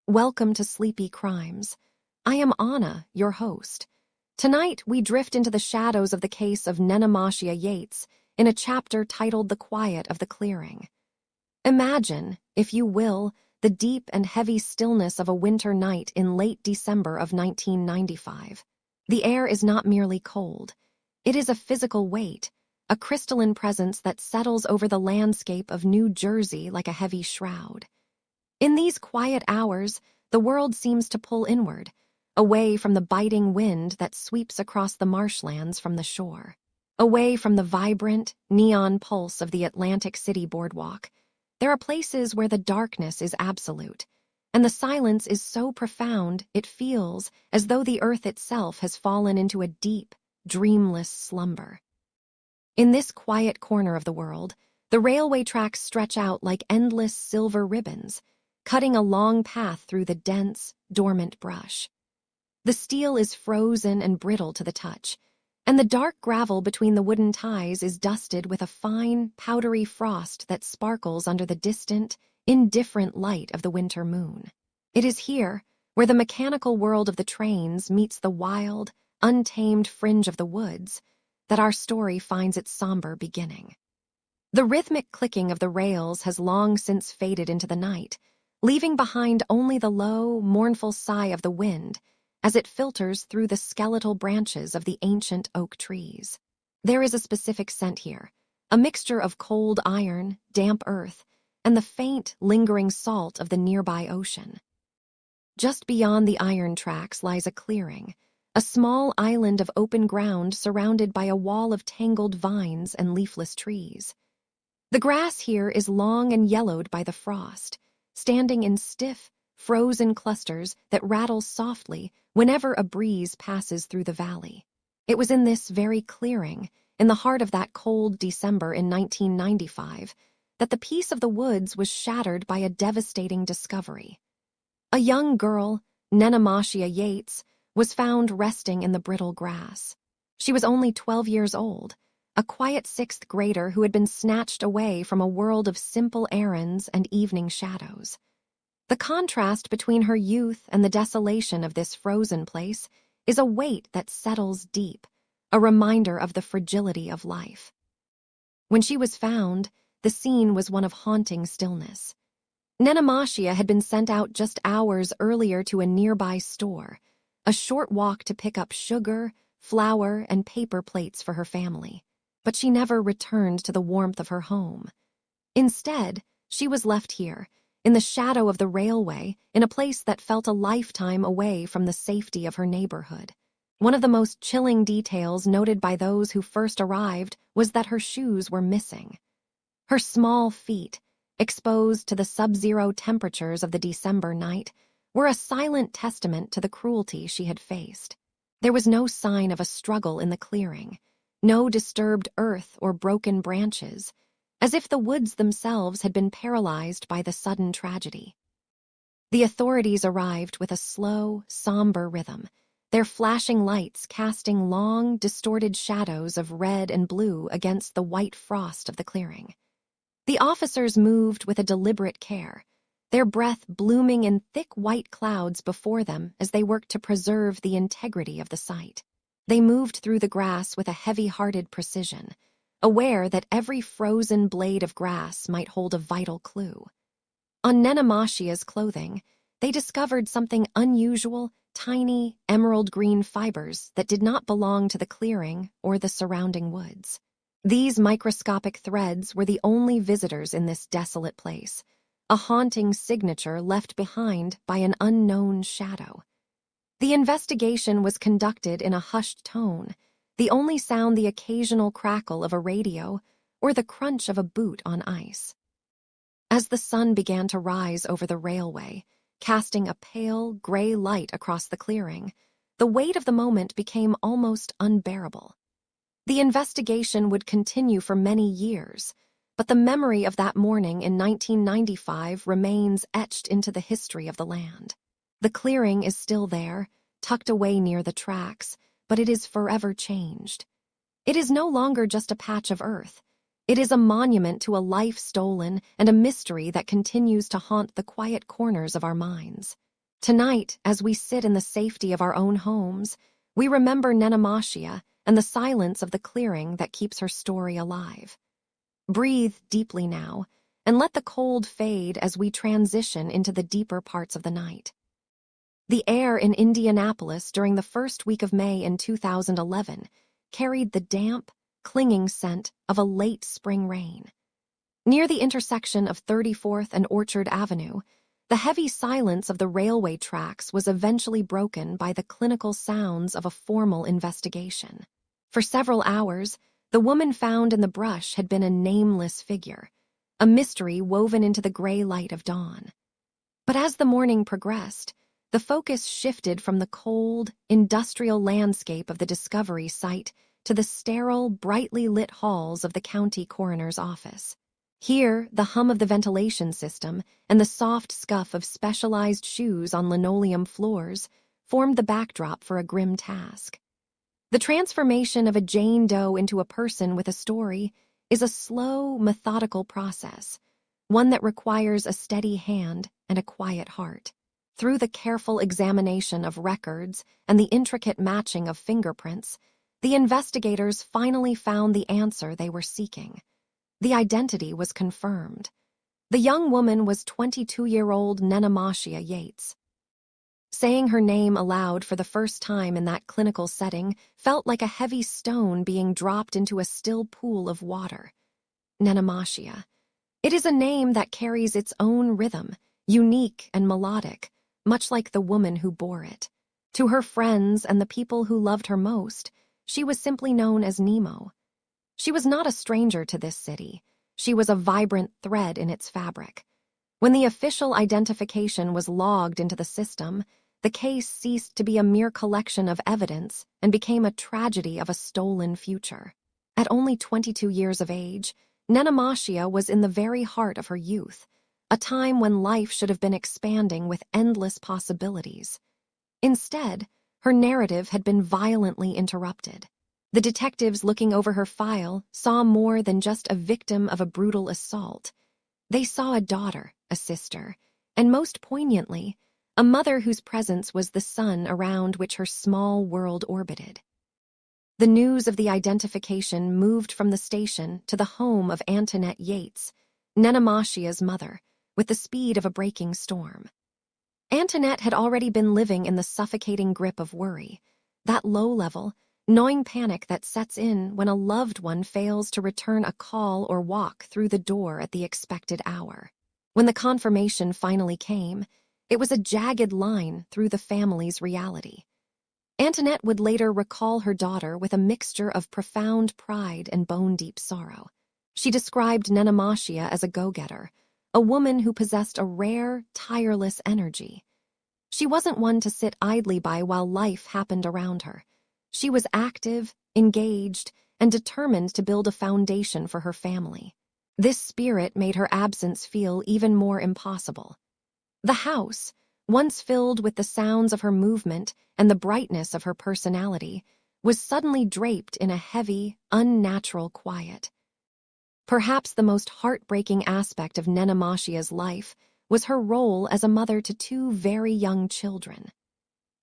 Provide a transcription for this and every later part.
Welcome to Sleepy Crimes. I am Anna, your host. Tonight, we drift into the shadows of the case of Nenomoshia Yates in a chapter titled The Quiet of the Clearing. Imagine, if you will, the deep and heavy stillness of a winter night in late December of 1995. The air is not merely cold. It is a physical weight, a crystalline presence that settles over the landscape of New Jersey like a heavy shroud. In these quiet hours, the world seems to pull inward, away from the biting wind that sweeps across the marshlands from the shore, away from the vibrant, neon pulse of the Atlantic City boardwalk. There are places where the darkness is absolute, and the silence is so profound it feels as though the earth itself has fallen into a deep, dreamless slumber. In this quiet corner of the world, the railway tracks stretch out like endless silver ribbons, cutting a long path through the dense, dormant brush. The steel is frozen and brittle to the touch, and the dark gravel between the wooden ties is dusted with a fine, powdery frost that sparkles under the distant, indifferent light of the winter moon. It is here, where the mechanical world of the trains meets the wild, untamed fringe of the woods, that our story finds its somber beginning. The rhythmic clicking of the rails has long since faded into the night, leaving behind only the low, mournful sigh of the wind as it filters through the skeletal branches of the ancient oak trees. There is a specific scent here, a mixture of cold iron, damp earth, and the faint, lingering salt of the nearby ocean. Just beyond the iron tracks lies a clearing, a small island of open ground surrounded by a wall of tangled vines and leafless trees. The grass here is long and yellowed by the frost, standing in stiff, frozen clusters that rattle softly whenever a breeze passes through the valley. It was in this very clearing, in the heart of that cold December in 1995, that the peace of the woods was shattered by a devastating discovery. A young girl, Nenomoshia Yates, was found resting in the brittle grass. She was only 12 years old, a quiet sixth grader who had been snatched away from a world of simple errands and evening shadows. The contrast between her youth and the desolation of this frozen place is a weight that settles deep, a reminder of the fragility of life. When she was found, the scene was one of haunting stillness. Nenomoshia had been sent out just hours earlier to a nearby store, a short walk to pick up sugar, flour, and paper plates for her family. But she never returned to the warmth of her home. Instead, she was left here, in the shadow of the railway, in a place that felt a lifetime away from the safety of her neighborhood. One of the most chilling details noted by those who first arrived was that her shoes were missing. Her small feet, exposed to the sub-zero temperatures of the December night, were a silent testament to the cruelty she had faced. There was no sign of a struggle in the clearing, no disturbed earth or broken branches, as if the woods themselves had been paralyzed by the sudden tragedy. The authorities arrived with a slow, somber rhythm, their flashing lights casting long, distorted shadows of red and blue against the white frost of the clearing. The officers moved with a deliberate care, their breath blooming in thick white clouds before them as they worked to preserve the integrity of the site. They moved through the grass with a heavy-hearted precision, aware that every frozen blade of grass might hold a vital clue. On Nenomoshia's clothing, they discovered something unusual, tiny, emerald-green fibers that did not belong to the clearing or the surrounding woods. These microscopic threads were the only visitors in this desolate place, a haunting signature left behind by an unknown shadow. The investigation was conducted in a hushed tone, the only sound the occasional crackle of a radio or the crunch of a boot on ice. As the sun began to rise over the railway, casting a pale, gray light across the clearing, the weight of the moment became almost unbearable. The investigation would continue for many years, but the memory of that morning in 1995 remains etched into the history of the land. The clearing is still there, tucked away near the tracks, but it is forever changed. It is no longer just a patch of earth. It is a monument to a life stolen and a mystery that continues to haunt the quiet corners of our minds. Tonight, as we sit in the safety of our own homes, we remember Nenomoshia and the silence of the clearing that keeps her story alive. Breathe deeply now, and let the cold fade as we transition into the deeper parts of the night. The air in Indianapolis during the first week of May in 2011 carried the damp, clinging scent of a late spring rain. Near the intersection of 34th and Orchard Avenue, the heavy silence of the railway tracks was eventually broken by the clinical sounds of a formal investigation. For several hours, the woman found in the brush had been a nameless figure, a mystery woven into the gray light of dawn. But as the morning progressed, the focus shifted from the cold, industrial landscape of the discovery site to the sterile, brightly lit halls of the county coroner's office. Here, the hum of the ventilation system and the soft scuff of specialized shoes on linoleum floors formed the backdrop for a grim task. The transformation of a Jane Doe into a person with a story is a slow, methodical process, one that requires a steady hand and a quiet heart. Through the careful examination of records and the intricate matching of fingerprints, the investigators finally found the answer they were seeking. The identity was confirmed. The young woman was 22-year-old Nenomoshia Yates. Saying her name aloud for the first time in that clinical setting felt like a heavy stone being dropped into a still pool of water. Nenomoshia. It is a name that carries its own rhythm, unique and melodic, much like the woman who bore it. To her friends and the people who loved her most, she was simply known as Nemo. She was not a stranger to this city. She was a vibrant thread in its fabric. When the official identification was logged into the system, the case ceased to be a mere collection of evidence and became a tragedy of a stolen future. At only 22 years of age, Nenomoshia was in the very heart of her youth, a time when life should have been expanding with endless possibilities. Instead, her narrative had been violently interrupted. The detectives looking over her file saw more than just a victim of a brutal assault. They saw a daughter, a sister, and most poignantly, a mother whose presence was the sun around which her small world orbited. The news of the identification moved from the station to the home of Antoinette Yates, Nenomoshia's mother, with the speed of a breaking storm. Antoinette had already been living in the suffocating grip of worry, that low-level, gnawing panic that sets in when a loved one fails to return a call or walk through the door at the expected hour. When the confirmation finally came, it was a jagged line through the family's reality. Antoinette would later recall her daughter with a mixture of profound pride and bone-deep sorrow. She described Nenomoshia as a go-getter, a woman who possessed a rare, tireless energy. She wasn't one to sit idly by while life happened around her. She was active, engaged, and determined to build a foundation for her family. This spirit made her absence feel even more impossible. The house, once filled with the sounds of her movement and the brightness of her personality, was suddenly draped in a heavy, unnatural quiet. Perhaps the most heartbreaking aspect of Nenomoshia's life was her role as a mother to two very young children.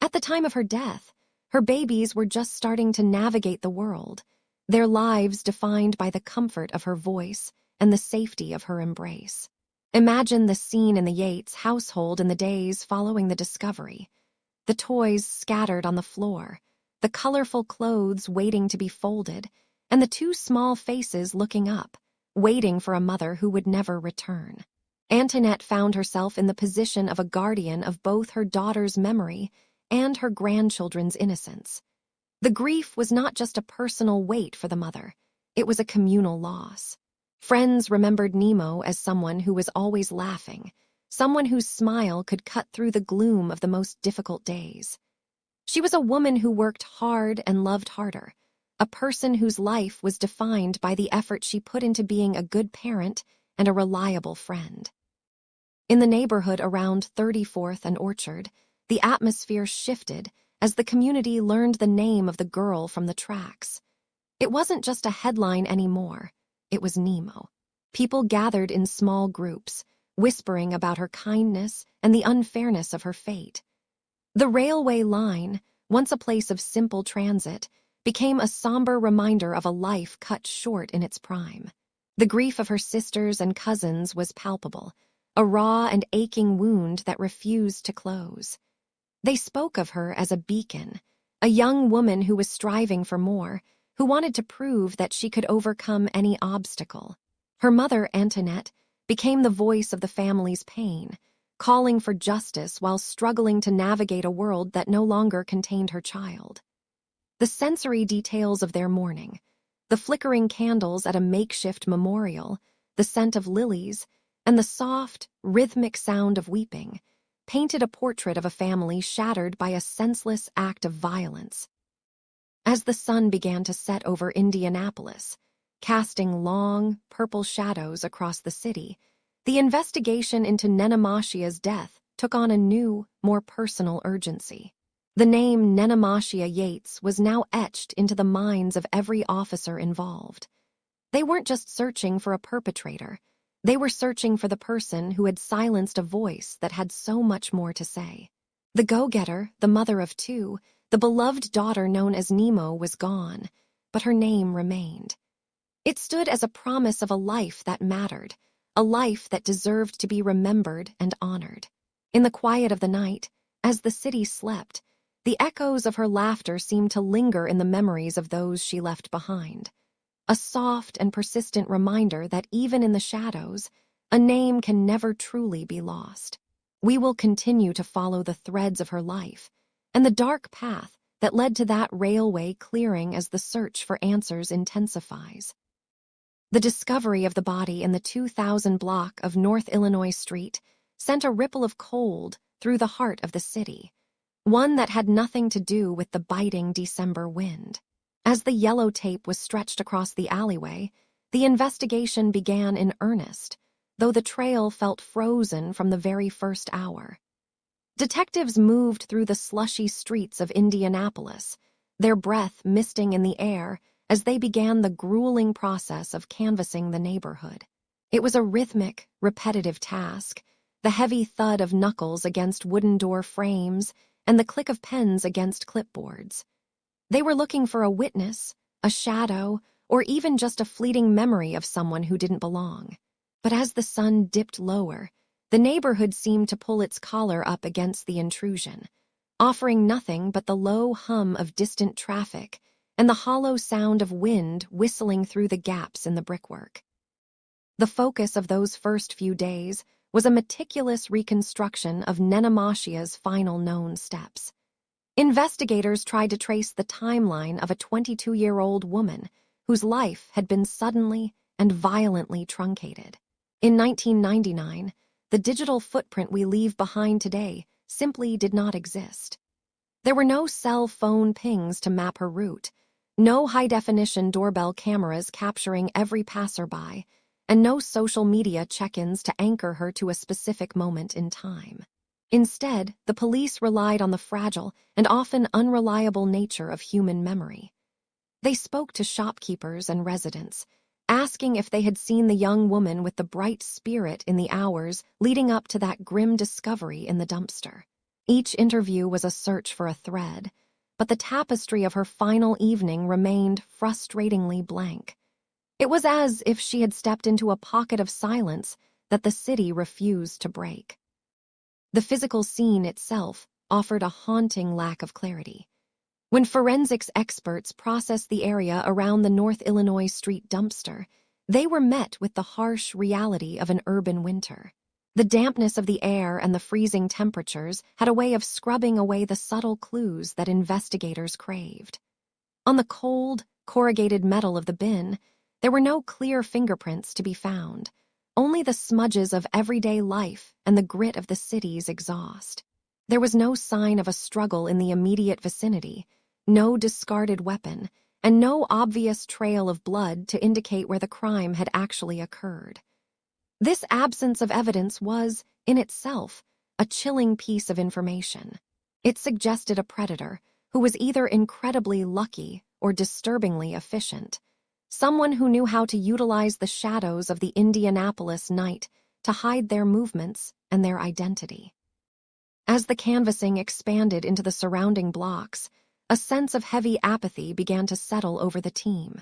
At the time of her death, her babies were just starting to navigate the world, their lives defined by the comfort of her voice and the safety of her embrace. Imagine the scene in the Yates household in the days following the discovery. The toys scattered on the floor, the colorful clothes waiting to be folded, and the two small faces looking up, waiting for a mother who would never return. Antoinette found herself in the position of a guardian of both her daughter's memory and her grandchildren's innocence. The grief was not just a personal weight for the mother, it was a communal loss. Friends remembered Nemo as someone who was always laughing, someone whose smile could cut through the gloom of the most difficult days. She was a woman who worked hard and loved harder, a person whose life was defined by the effort she put into being a good parent and a reliable friend. In the neighborhood around 34th and Orchard, the atmosphere shifted as the community learned the name of the girl from the tracks. It wasn't just a headline anymore, it was Nemo. People gathered in small groups, whispering about her kindness and the unfairness of her fate. The railway line, once a place of simple transit, became a somber reminder of a life cut short in its prime. The grief of her sisters and cousins was palpable, a raw and aching wound that refused to close. They spoke of her as a beacon, a young woman who was striving for more, who wanted to prove that she could overcome any obstacle. Her mother, Antoinette, became the voice of the family's pain, calling for justice while struggling to navigate a world that no longer contained her child. The sensory details of their mourning, the flickering candles at a makeshift memorial, the scent of lilies, and the soft, rhythmic sound of weeping, painted a portrait of a family shattered by a senseless act of violence. As the sun began to set over Indianapolis, casting long, purple shadows across the city, the investigation into Nenomoshia's death took on a new, more personal urgency. The name Nenomoshia Yates was now etched into the minds of every officer involved. They weren't just searching for a perpetrator. They were searching for the person who had silenced a voice that had so much more to say. The go-getter, the mother of two, the beloved daughter known as Nemo was gone, but her name remained. It stood as a promise of a life that mattered, a life that deserved to be remembered and honored. In the quiet of the night, as the city slept, the echoes of her laughter seemed to linger in the memories of those she left behind. A soft and persistent reminder that even in the shadows, a name can never truly be lost. We will continue to follow the threads of her life and the dark path that led to that railway clearing as the search for answers intensifies. The discovery of the body in the 2000 block of North Illinois Street sent a ripple of cold through the heart of the city, one that had nothing to do with the biting December wind. As the yellow tape was stretched across the alleyway, the investigation began in earnest, though the trail felt frozen from the very first hour. Detectives moved through the slushy streets of Indianapolis, their breath misting in the air as they began the grueling process of canvassing the neighborhood. It was a rhythmic, repetitive task, the heavy thud of knuckles against wooden door frames and the click of pens against clipboards. They were looking for a witness, a shadow, or even just a fleeting memory of someone who didn't belong. But as the sun dipped lower, the neighborhood seemed to pull its collar up against the intrusion, offering nothing but the low hum of distant traffic and the hollow sound of wind whistling through the gaps in the brickwork. The focus of those first few days was a meticulous reconstruction of Nenomoshia's final known steps. Investigators tried to trace the timeline of a 22-year-old woman whose life had been suddenly and violently truncated. In 1999, the digital footprint we leave behind today simply did not exist. There were no cell phone pings to map her route, no high-definition doorbell cameras capturing every passerby, and no social media check-ins to anchor her to a specific moment in time. Instead, the police relied on the fragile and often unreliable nature of human memory. They spoke to shopkeepers and residents, asking if they had seen the young woman with the bright spirit in the hours leading up to that grim discovery in the dumpster. Each interview was a search for a thread, but the tapestry of her final evening remained frustratingly blank. It was as if she had stepped into a pocket of silence that the city refused to break. The physical scene itself offered a haunting lack of clarity. When forensics experts processed the area around the North Illinois Street dumpster, they were met with the harsh reality of an urban winter. The dampness of the air and the freezing temperatures had a way of scrubbing away the subtle clues that investigators craved. On the cold, corrugated metal of the bin, there were no clear fingerprints to be found, only the smudges of everyday life and the grit of the city's exhaust. There was no sign of a struggle in the immediate vicinity, no discarded weapon, and no obvious trail of blood to indicate where the crime had actually occurred. This absence of evidence was, in itself, a chilling piece of information. It suggested a predator who was either incredibly lucky or disturbingly efficient, someone who knew how to utilize the shadows of the Indianapolis night to hide their movements and their identity. As the canvassing expanded into the surrounding blocks, a sense of heavy apathy began to settle over the team.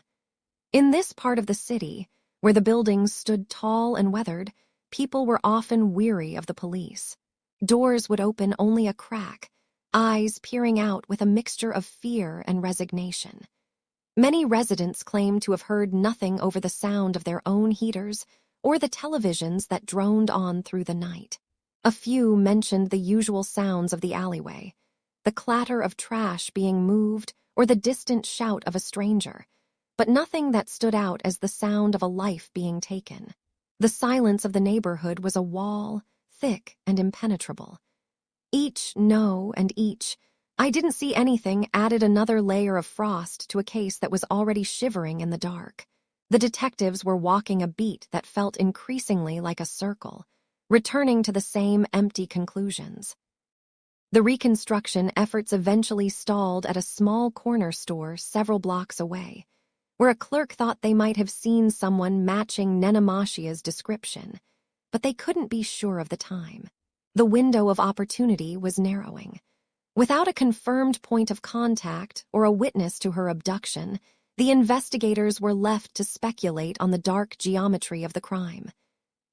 In this part of the city, where the buildings stood tall and weathered, people were often weary of the police. Doors would open only a crack, eyes peering out with a mixture of fear and resignation. Many residents claimed to have heard nothing over the sound of their own heaters or the televisions that droned on through the night. A few mentioned the usual sounds of the alleyway, the clatter of trash being moved or the distant shout of a stranger, but nothing that stood out as the sound of a life being taken. The silence of the neighborhood was a wall, thick and impenetrable. Each "no" and each "I didn't see anything" added another layer of frost to a case that was already shivering in the dark. The detectives were walking a beat that felt increasingly like a circle, returning to the same empty conclusions. The reconstruction efforts eventually stalled at a small corner store several blocks away, where a clerk thought they might have seen someone matching Nenomoshia's description, but they couldn't be sure of the time. The window of opportunity was narrowing. Without a confirmed point of contact or a witness to her abduction, the investigators were left to speculate on the dark geometry of the crime.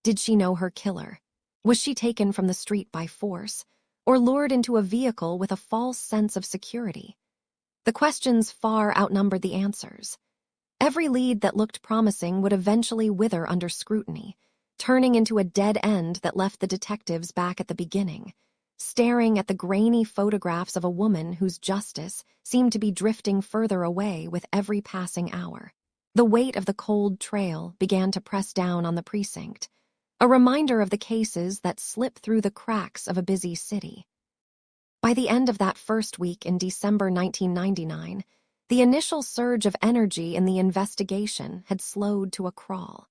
Did she know her killer? Was she taken from the street by force, or lured into a vehicle with a false sense of security? The questions far outnumbered the answers. Every lead that looked promising would eventually wither under scrutiny, turning into a dead end that left the detectives back at the beginning, staring at the grainy photographs of a woman whose justice seemed to be drifting further away with every passing hour. The weight of the cold trail began to press down on the precinct, a reminder of the cases that slip through the cracks of a busy city. By the end of that first week in December 1999, the initial surge of energy in the investigation had slowed to a crawl.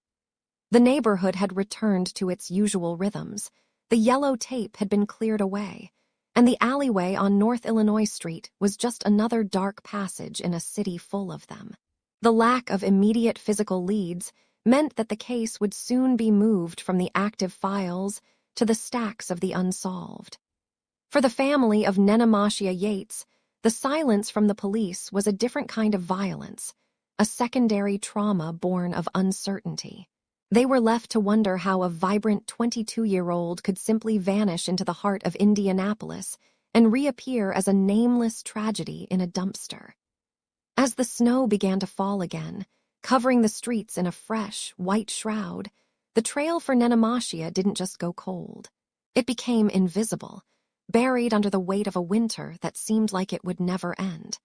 The neighborhood had returned to its usual rhythms, the yellow tape had been cleared away, and the alleyway on North Illinois Street was just another dark passage in a city full of them. The lack of immediate physical leads meant that the case would soon be moved from the active files to the stacks of the unsolved. For the family of Nenomoshia Yates, the silence from the police was a different kind of violence, a secondary trauma born of uncertainty. They were left to wonder how a vibrant 22-year-old could simply vanish into the heart of Indianapolis and reappear as a nameless tragedy in a dumpster. As the snow began to fall again, covering the streets in a fresh, white shroud, the trail for Nenomoshia didn't just go cold. It became invisible, buried under the weight of a winter that seemed like it would never end.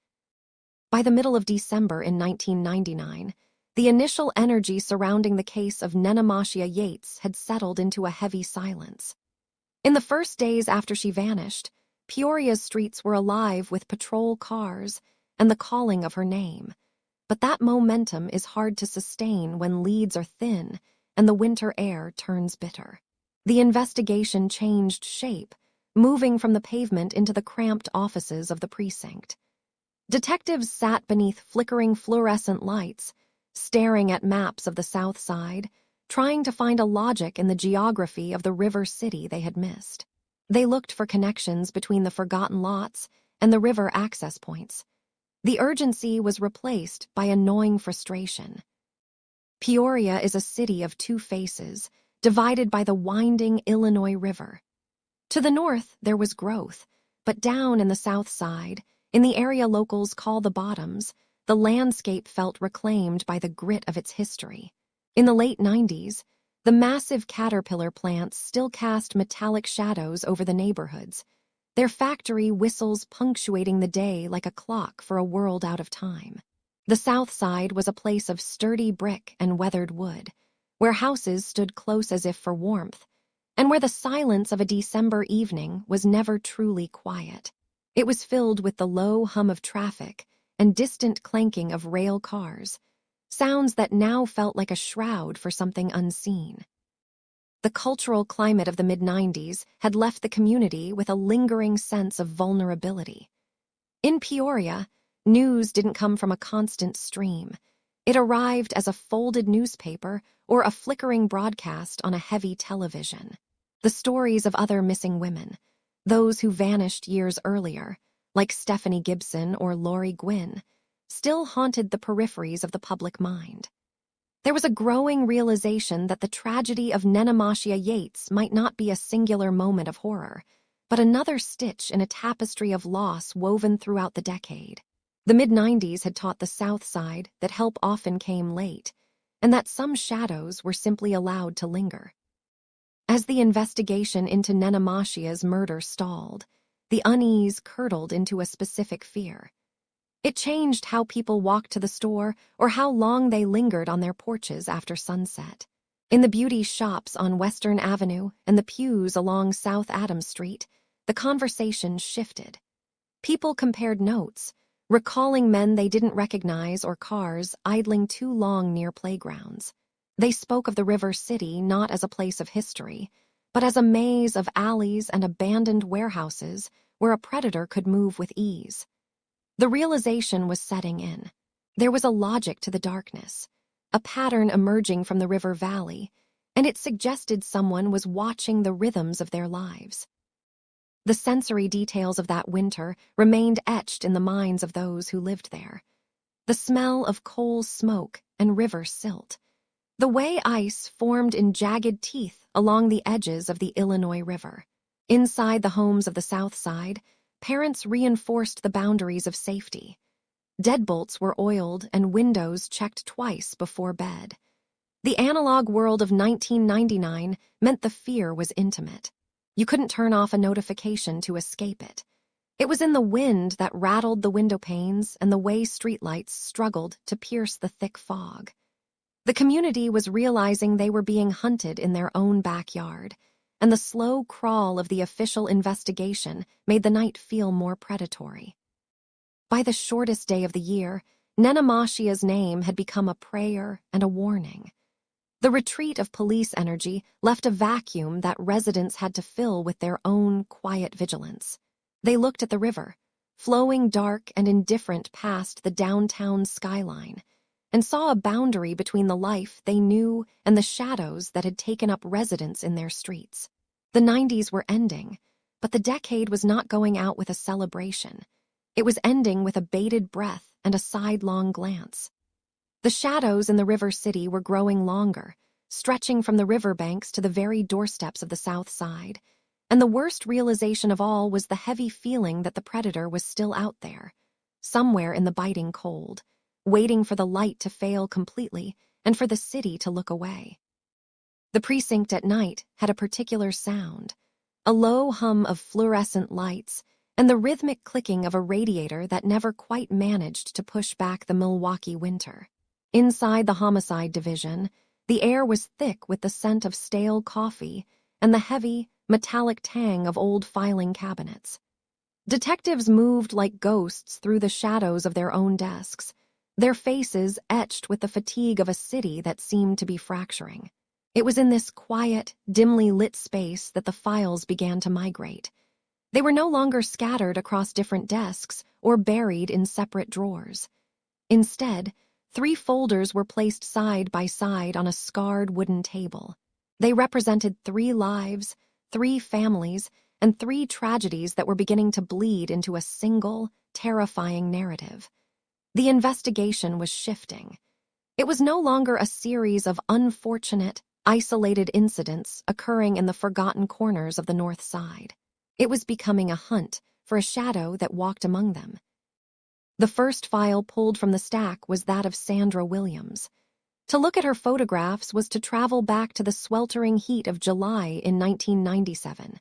By the middle of December in 1999, the initial energy surrounding the case of Nenomoshia Yates had settled into a heavy silence. In the first days after she vanished, Peoria's streets were alive with patrol cars and the calling of her name. But that momentum is hard to sustain when leads are thin and the winter air turns bitter. The investigation changed shape, moving from the pavement into the cramped offices of the precinct. Detectives sat beneath flickering fluorescent lights, staring at maps of the South Side, trying to find a logic in the geography of the river city they had missed. They looked for connections between the forgotten lots and the river access points. The urgency was replaced by a gnawing frustration. Peoria is a city of two faces, divided by the winding Illinois River. To the north, there was growth, but down in the South Side, in the area locals call the Bottoms, the landscape felt reclaimed by the grit of its history. In the late 90s, the massive caterpillar plants still cast metallic shadows over the neighborhoods, their factory whistles punctuating the day like a clock for a world out of time. The South Side was a place of sturdy brick and weathered wood, where houses stood close as if for warmth, and where the silence of a December evening was never truly quiet. It was filled with the low hum of traffic and distant clanking of rail cars, sounds that now felt like a shroud for something unseen. The cultural climate of the mid-90s had left the community with a lingering sense of vulnerability. In Peoria, news didn't come from a constant stream. It arrived as a folded newspaper or a flickering broadcast on a heavy television. The stories of other missing women, those who vanished years earlier, like Stephanie Gibson or Lori Gwynn, still haunted the peripheries of the public mind. There was a growing realization that the tragedy of Nenomoshia Yates might not be a singular moment of horror, but another stitch in a tapestry of loss woven throughout the decade. The mid-90s had taught the South Side that help often came late, and that some shadows were simply allowed to linger. As the investigation into Nenomoshia's murder stalled, the unease curdled into a specific fear. It changed how people walked to the store or how long they lingered on their porches after sunset. In the beauty shops on Western Avenue and the pews along South Adams Street, the conversation shifted. People compared notes, recalling men they didn't recognize or cars idling too long near playgrounds. They spoke of the River City not as a place of history, but as a maze of alleys and abandoned warehouses where a predator could move with ease. The realization was setting in. There was a logic to the darkness, a pattern emerging from the river valley, and it suggested someone was watching the rhythms of their lives. The sensory details of that winter remained etched in the minds of those who lived there. The smell of coal smoke and river silt. The way ice formed in jagged teeth along the edges of the Illinois River. Inside the homes of the South Side, parents reinforced the boundaries of safety. Deadbolts were oiled and windows checked twice before bed. The analog world of 1999 meant the fear was intimate. You couldn't turn off a notification to escape it. It was in the wind that rattled the window panes and the way streetlights struggled to pierce the thick fog. The community was realizing they were being hunted in their own backyard, and the slow crawl of the official investigation made the night feel more predatory. By the shortest day of the year, Nenomoshia's name had become a prayer and a warning. The retreat of police energy left a vacuum that residents had to fill with their own quiet vigilance. They looked at the river, flowing dark and indifferent past the downtown skyline, and saw a boundary between the life they knew and the shadows that had taken up residence in their streets. The 90s were ending, but the decade was not going out with a celebration. It was ending with a bated breath and a sidelong glance. The shadows in the River City were growing longer, stretching from the riverbanks to the very doorsteps of the South Side, and the worst realization of all was the heavy feeling that the predator was still out there, somewhere in the biting cold, waiting for the light to fail completely and for the city to look away. The precinct at night had a particular sound, a low hum of fluorescent lights and the rhythmic clicking of a radiator that never quite managed to push back the Milwaukee winter. Inside the homicide division, the air was thick with the scent of stale coffee and the heavy, metallic tang of old filing cabinets. Detectives moved like ghosts through the shadows of their own desks, their faces etched with the fatigue of a city that seemed to be fracturing. It was in this quiet, dimly lit space that the files began to migrate. They were no longer scattered across different desks or buried in separate drawers. Instead, 3 folders were placed side by side on a scarred wooden table. They represented 3 lives, 3 families, and 3 tragedies that were beginning to bleed into a single, terrifying narrative. The investigation was shifting. It was no longer a series of unfortunate, isolated incidents occurring in the forgotten corners of the North Side. It was becoming a hunt for a shadow that walked among them. The first file pulled from the stack was that of Sandra Williams. To look at her photographs was to travel back to the sweltering heat of July in 1997.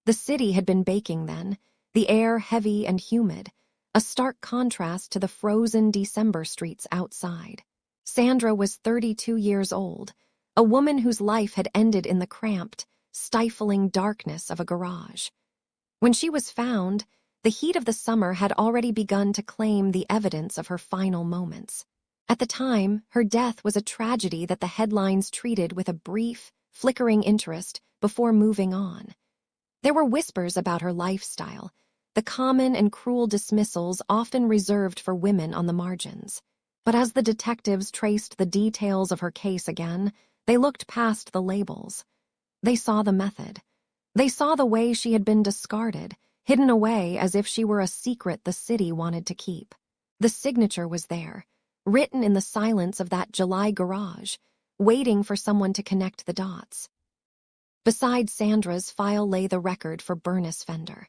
The city had been baking then, the air heavy and humid, a stark contrast to the frozen December streets outside. Sandra was 32 years old, a woman whose life had ended in the cramped, stifling darkness of a garage. When she was found, the heat of the summer had already begun to claim the evidence of her final moments. At the time, her death was a tragedy that the headlines treated with a brief, flickering interest before moving on. There were whispers about her lifestyle, the common and cruel dismissals often reserved for women on the margins. But as the detectives traced the details of her case again, they looked past the labels. They saw the method. They saw the way she had been discarded, hidden away as if she were a secret the city wanted to keep. The signature was there, written in the silence of that July garage, waiting for someone to connect the dots. Beside Sandra's file lay the record for Bernice Fender.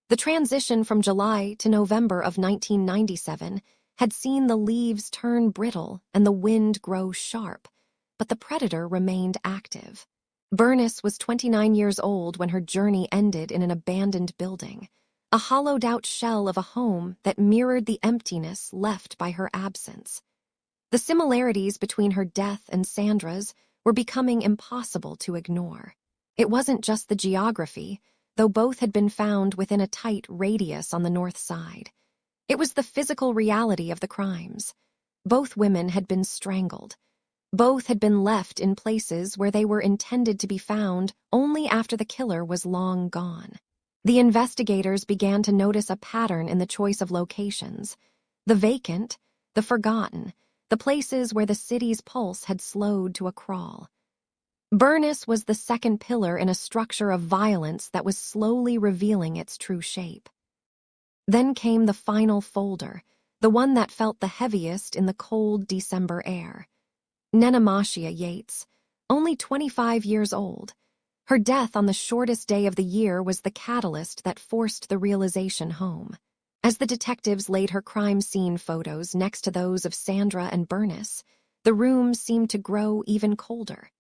The transition from July to November of 1997 had seen the leaves turn brittle and the wind grow sharp, but the predator remained active. Bernice was 29 years old when her journey ended in an abandoned building, a hollowed-out shell of a home that mirrored the emptiness left by her absence. The similarities between her death and Sandra's were becoming impossible to ignore. It wasn't just the geography, though both had been found within a tight radius on the north side. It was the physical reality of the crimes. Both women had been strangled. Both had been left in places where they were intended to be found only after the killer was long gone. The investigators began to notice a pattern in the choice of locations. The vacant, the forgotten, the places where the city's pulse had slowed to a crawl. Bernice was the second pillar in a structure of violence that was slowly revealing its true shape. Then came the final folder, the one that felt the heaviest in the cold December air. Nenomoshia Yates, only 25 years old. Her death on the shortest day of the year was the catalyst that forced the realization home. As the detectives laid her crime scene photos next to those of Sandra and Bernice, the room seemed to grow even colder.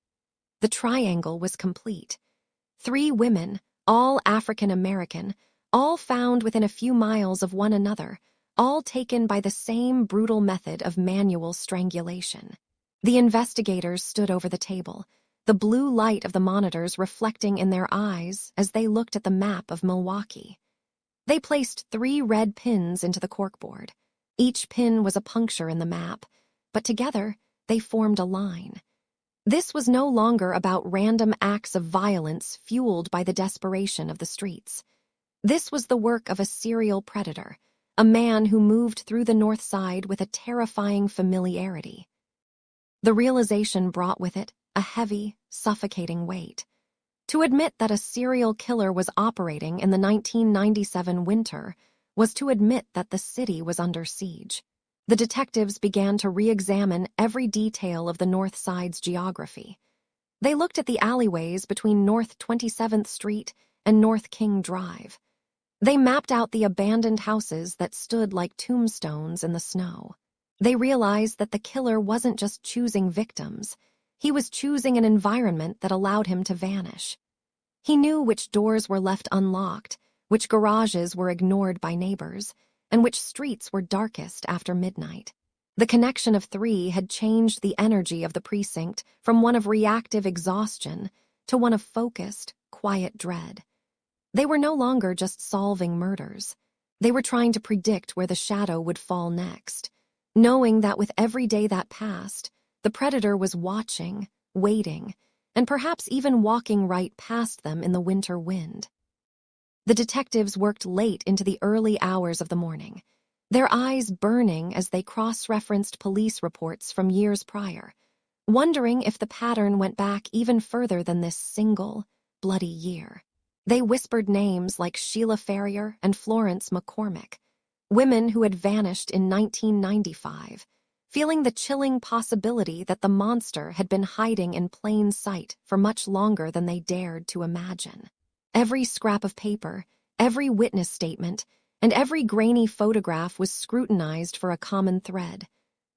The triangle was complete. 3 women, all African American, all found within a few miles of one another, all taken by the same brutal method of manual strangulation. The investigators stood over the table, the blue light of the monitors reflecting in their eyes as they looked at the map of Milwaukee. They placed 3 red pins into the corkboard. Each pin was a puncture in the map, but together they formed a line. This was no longer about random acts of violence fueled by the desperation of the streets. This was the work of a serial predator, a man who moved through the North Side with a terrifying familiarity. The realization brought with it a heavy, suffocating weight. To admit that a serial killer was operating in the 1997 winter was to admit that the city was under siege. The detectives began to re-examine every detail of the North Side's geography. They looked at the alleyways between North 27th Street and North King Drive. They mapped out the abandoned houses that stood like tombstones in the snow. They realized that the killer wasn't just choosing victims. He was choosing an environment that allowed him to vanish. He knew which doors were left unlocked, which garages were ignored by neighbors, and which streets were darkest after midnight. The connection of 3 had changed the energy of the precinct from one of reactive exhaustion to one of focused, quiet dread. They were no longer just solving murders. They were trying to predict where the shadow would fall next, knowing that with every day that passed, the predator was watching, waiting, and perhaps even walking right past them in the winter wind. The detectives worked late into the early hours of the morning, their eyes burning as they cross-referenced police reports from years prior, wondering if the pattern went back even further than this single, bloody year. They whispered names like Sheila Ferrier and Florence McCormick, women who had vanished in 1995, feeling the chilling possibility that the monster had been hiding in plain sight for much longer than they dared to imagine. Every scrap of paper, every witness statement, and every grainy photograph was scrutinized for a common thread.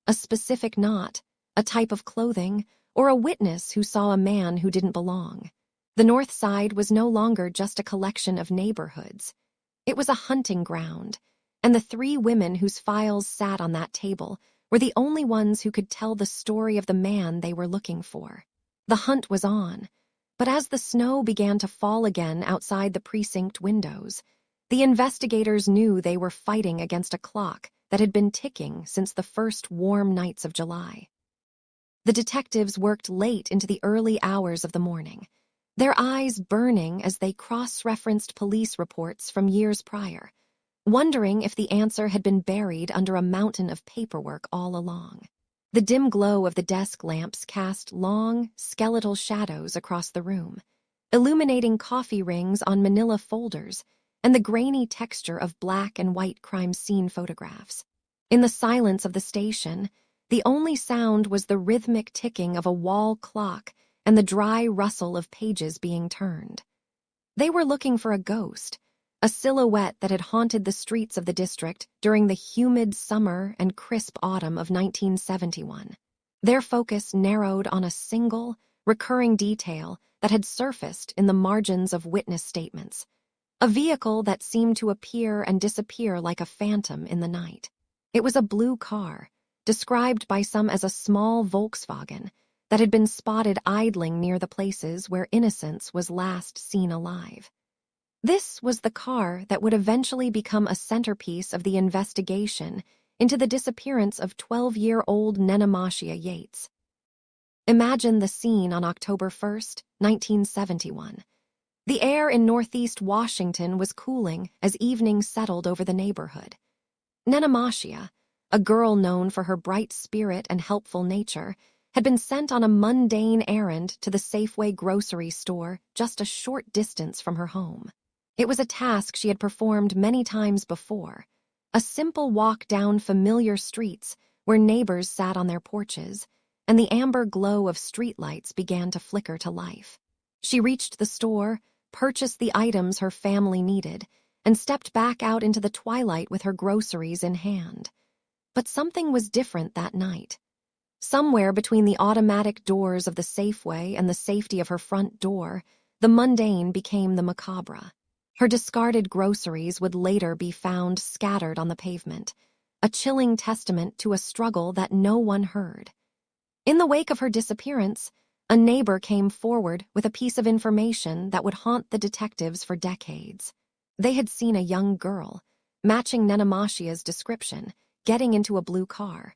A specific knot, a type of clothing, or a witness who saw a man who didn't belong. The North Side was no longer just a collection of neighborhoods. It was a hunting ground, and the 3 women whose files sat on that table were the only ones who could tell the story of the man they were looking for. The hunt was on, but as the snow began to fall again outside the precinct windows, the investigators knew they were fighting against a clock that had been ticking since the first warm nights of July. The detectives worked late into the early hours of the morning, their eyes burning as they cross-referenced police reports from years prior, wondering if the answer had been buried under a mountain of paperwork all along. The dim glow of the desk lamps cast long, skeletal shadows across the room, illuminating coffee rings on manila folders and the grainy texture of black and white crime scene photographs. In the silence of the station, the only sound was the rhythmic ticking of a wall clock and the dry rustle of pages being turned. They were looking for a ghost, a silhouette that had haunted the streets of the district during the humid summer and crisp autumn of 1971. Their focus narrowed on a single, recurring detail that had surfaced in the margins of witness statements, a vehicle that seemed to appear and disappear like a phantom in the night. It was a blue car, described by some as a small Volkswagen, that had been spotted idling near the places where innocence was last seen alive. This was the car that would eventually become a centerpiece of the investigation into the disappearance of 12-year-old Nenomoshia Yates. Imagine the scene on October 1st, 1971. The air in northeast Washington was cooling as evening settled over the neighborhood. Nenomoshia, a girl known for her bright spirit and helpful nature, had been sent on a mundane errand to the Safeway grocery store just a short distance from her home. It was a task she had performed many times before, a simple walk down familiar streets where neighbors sat on their porches, and the amber glow of streetlights began to flicker to life. She reached the store, purchased the items her family needed, and stepped back out into the twilight with her groceries in hand. But something was different that night. Somewhere between the automatic doors of the Safeway and the safety of her front door, the mundane became the macabre. Her discarded groceries would later be found scattered on the pavement, a chilling testament to a struggle that no one heard. In the wake of her disappearance, a neighbor came forward with a piece of information that would haunt the detectives for decades. They had seen a young girl, matching Nenomoshia's description, getting into a blue car.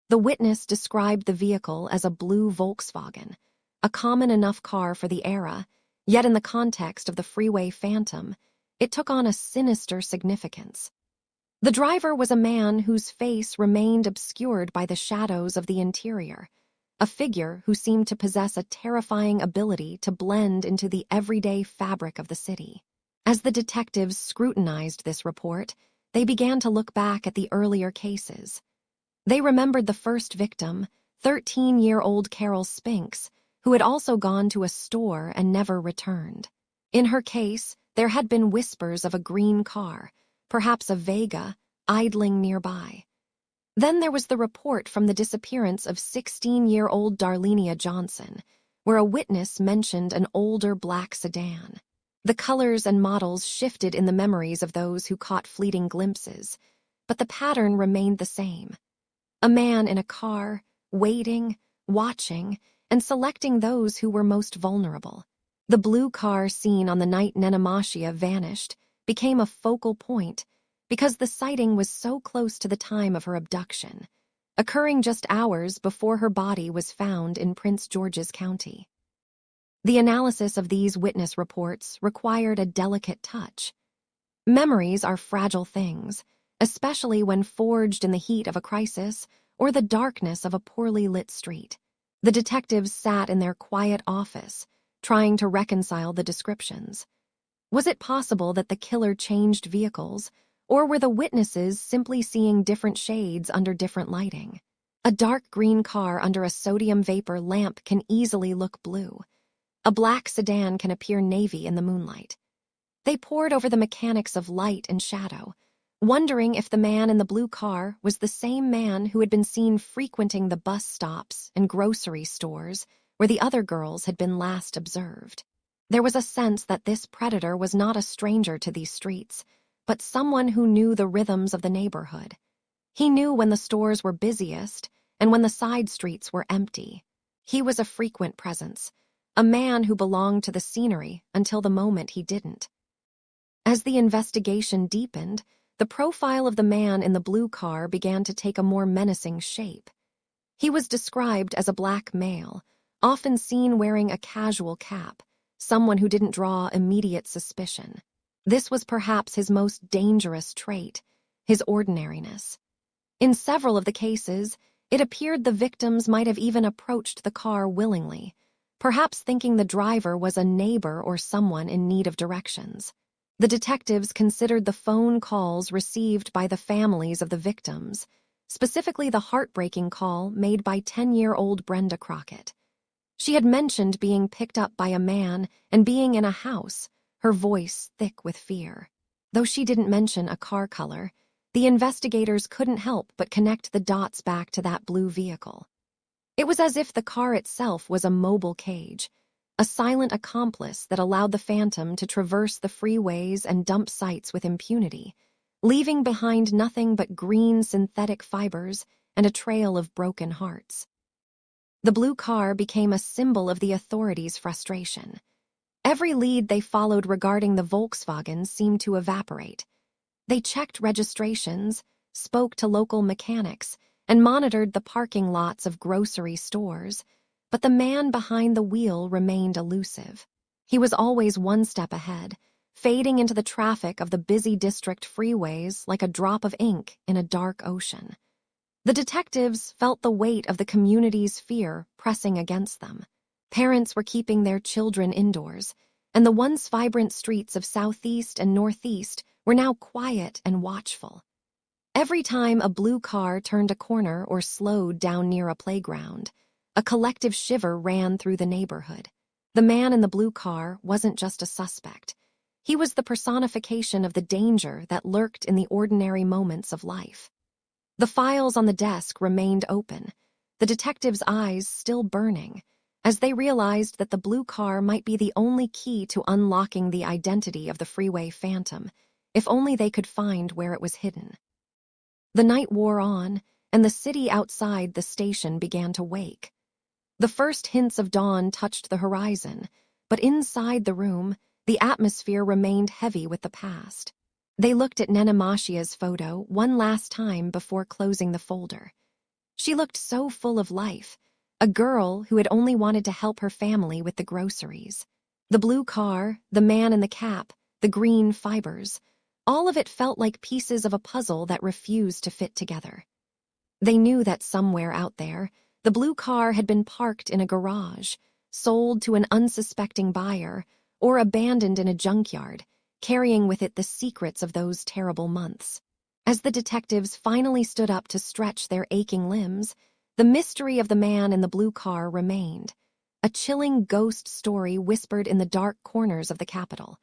The witness described the vehicle as a blue Volkswagen, a common enough car for the era. Yet in the context of the freeway phantom, it took on a sinister significance. The driver was a man whose face remained obscured by the shadows of the interior, a figure who seemed to possess a terrifying ability to blend into the everyday fabric of the city. As the detectives scrutinized this report, they began to look back at the earlier cases. They remembered the first victim, 13-year-old Carol Spinks, who had also gone to a store and never returned. In her case, there had been whispers of a green car, perhaps a Vega, idling nearby. Then there was the report from the disappearance of 16-year-old Darlenia Johnson, where a witness mentioned an older black sedan. The colors and models shifted in the memories of those who caught fleeting glimpses, but the pattern remained the same. A man in a car, waiting, watching, and selecting those who were most vulnerable. The blue car seen on the night Nenomoshia vanished became a focal point because the sighting was so close to the time of her abduction, occurring just hours before her body was found in Prince George's County. The analysis of these witness reports required a delicate touch. Memories are fragile things, especially when forged in the heat of a crisis or the darkness of a poorly lit street. The detectives sat in their quiet office, trying to reconcile the descriptions. Was it possible that the killer changed vehicles, or were the witnesses simply seeing different shades under different lighting? A dark green car under a sodium vapor lamp can easily look blue. A black sedan can appear navy in the moonlight. They pored over the mechanics of light and shadow, wondering if the man in the blue car was the same man who had been seen frequenting the bus stops and grocery stores where the other girls had been last observed. There was a sense that this predator was not a stranger to these streets, but someone who knew the rhythms of the neighborhood. He knew when the stores were busiest and when the side streets were empty. He was a frequent presence, a man who belonged to the scenery until the moment he didn't. As the investigation deepened, the profile of the man in the blue car began to take a more menacing shape. He was described as a black male, often seen wearing a casual cap, someone who didn't draw immediate suspicion. This was perhaps his most dangerous trait, his ordinariness. In several of the cases, it appeared the victims might have even approached the car willingly, perhaps thinking the driver was a neighbor or someone in need of directions. The detectives considered the phone calls received by the families of the victims, specifically the heartbreaking call made by 10-year-old Brenda Crockett. She had mentioned being picked up by a man and being in a house, her voice thick with fear. Though she didn't mention a car color, the investigators couldn't help but connect the dots back to that blue vehicle. It was as if the car itself was a mobile cage, a silent accomplice that allowed the phantom to traverse the freeways and dump sites with impunity, leaving behind nothing but green synthetic fibers and a trail of broken hearts. The blue car became a symbol of the authorities' frustration. Every lead they followed regarding the Volkswagen seemed to evaporate. They checked registrations, spoke to local mechanics, and monitored the parking lots of grocery stores, but the man behind the wheel remained elusive. He was always one step ahead, fading into the traffic of the busy district freeways like a drop of ink in a dark ocean. The detectives felt the weight of the community's fear pressing against them. Parents were keeping their children indoors, and the once vibrant streets of Southeast and Northeast were now quiet and watchful. Every time a blue car turned a corner or slowed down near a playground, a collective shiver ran through the neighborhood. The man in the blue car wasn't just a suspect. He was the personification of the danger that lurked in the ordinary moments of life. The files on the desk remained open, the detectives' eyes still burning, as they realized that the blue car might be the only key to unlocking the identity of the freeway phantom, if only they could find where it was hidden. The night wore on, and the city outside the station began to wake. The first hints of dawn touched the horizon, but inside the room, the atmosphere remained heavy with the past. They looked at Nenomoshia's photo one last time before closing the folder. She looked so full of life, a girl who had only wanted to help her family with the groceries. The blue car, the man in the cap, the green fibers, all of it felt like pieces of a puzzle that refused to fit together. They knew that somewhere out there, the blue car had been parked in a garage, sold to an unsuspecting buyer, or abandoned in a junkyard, carrying with it the secrets of those terrible months. As the detectives finally stood up to stretch their aching limbs, the mystery of the man in the blue car remained, a chilling ghost story whispered in the dark corners of the capital,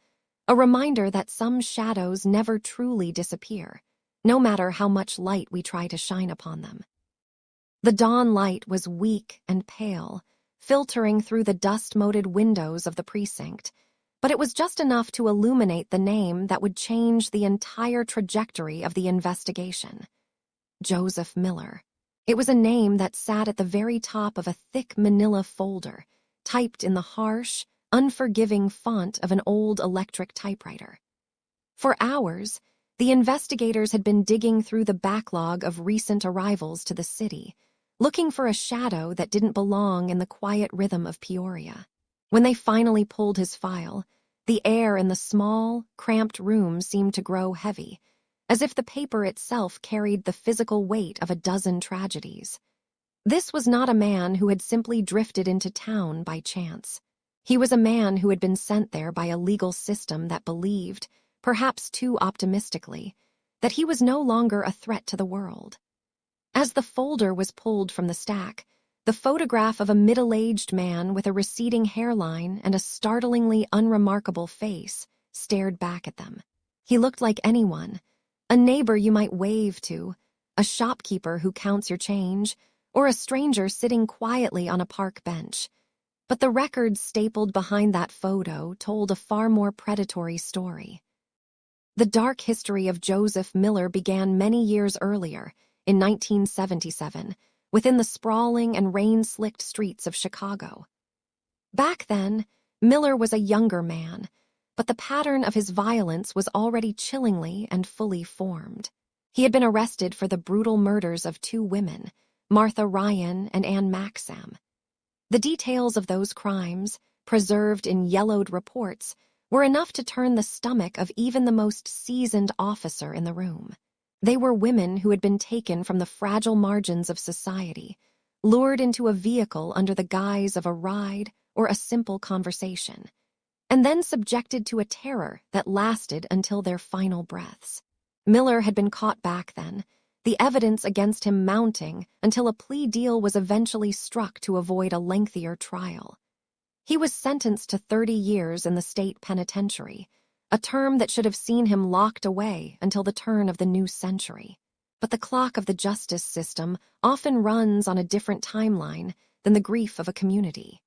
a reminder that some shadows never truly disappear, no matter how much light we try to shine upon them. The dawn light was weak and pale, filtering through the dust-moted windows of the precinct, but it was just enough to illuminate the name that would change the entire trajectory of the investigation. Joseph Miller. It was a name that sat at the very top of a thick manila folder, typed in the harsh, unforgiving font of an old electric typewriter. For hours, the investigators had been digging through the backlog of recent arrivals to the city, looking for a shadow that didn't belong in the quiet rhythm of Peoria. When they finally pulled his file, the air in the small, cramped room seemed to grow heavy, as if the paper itself carried the physical weight of a dozen tragedies. This was not a man who had simply drifted into town by chance. He was a man who had been sent there by a legal system that believed, perhaps too optimistically, that he was no longer a threat to the world. As the folder was pulled from the stack, the photograph of a middle-aged man with a receding hairline and a startlingly unremarkable face stared back at them. He looked like anyone, a neighbor you might wave to, a shopkeeper who counts your change, or a stranger sitting quietly on a park bench. But the records stapled behind that photo told a far more predatory story. The dark history of Joseph Miller began many years earlier, in 1977, within the sprawling and rain-slicked streets of Chicago. Back then, Miller was a younger man, but the pattern of his violence was already chillingly and fully formed. He had been arrested for the brutal murders of two women, Martha Ryan and Ann Maxam. The details of those crimes, preserved in yellowed reports, were enough to turn the stomach of even the most seasoned officer in the room. They were women who had been taken from the fragile margins of society, lured into a vehicle under the guise of a ride or a simple conversation, and then subjected to a terror that lasted until their final breaths. Miller had been caught back then, the evidence against him mounting until a plea deal was eventually struck to avoid a lengthier trial. He was sentenced to 30 years in the state penitentiary, a term that should have seen him locked away until the turn of the new century. But the clock of the justice system often runs on a different timeline than the grief of a community.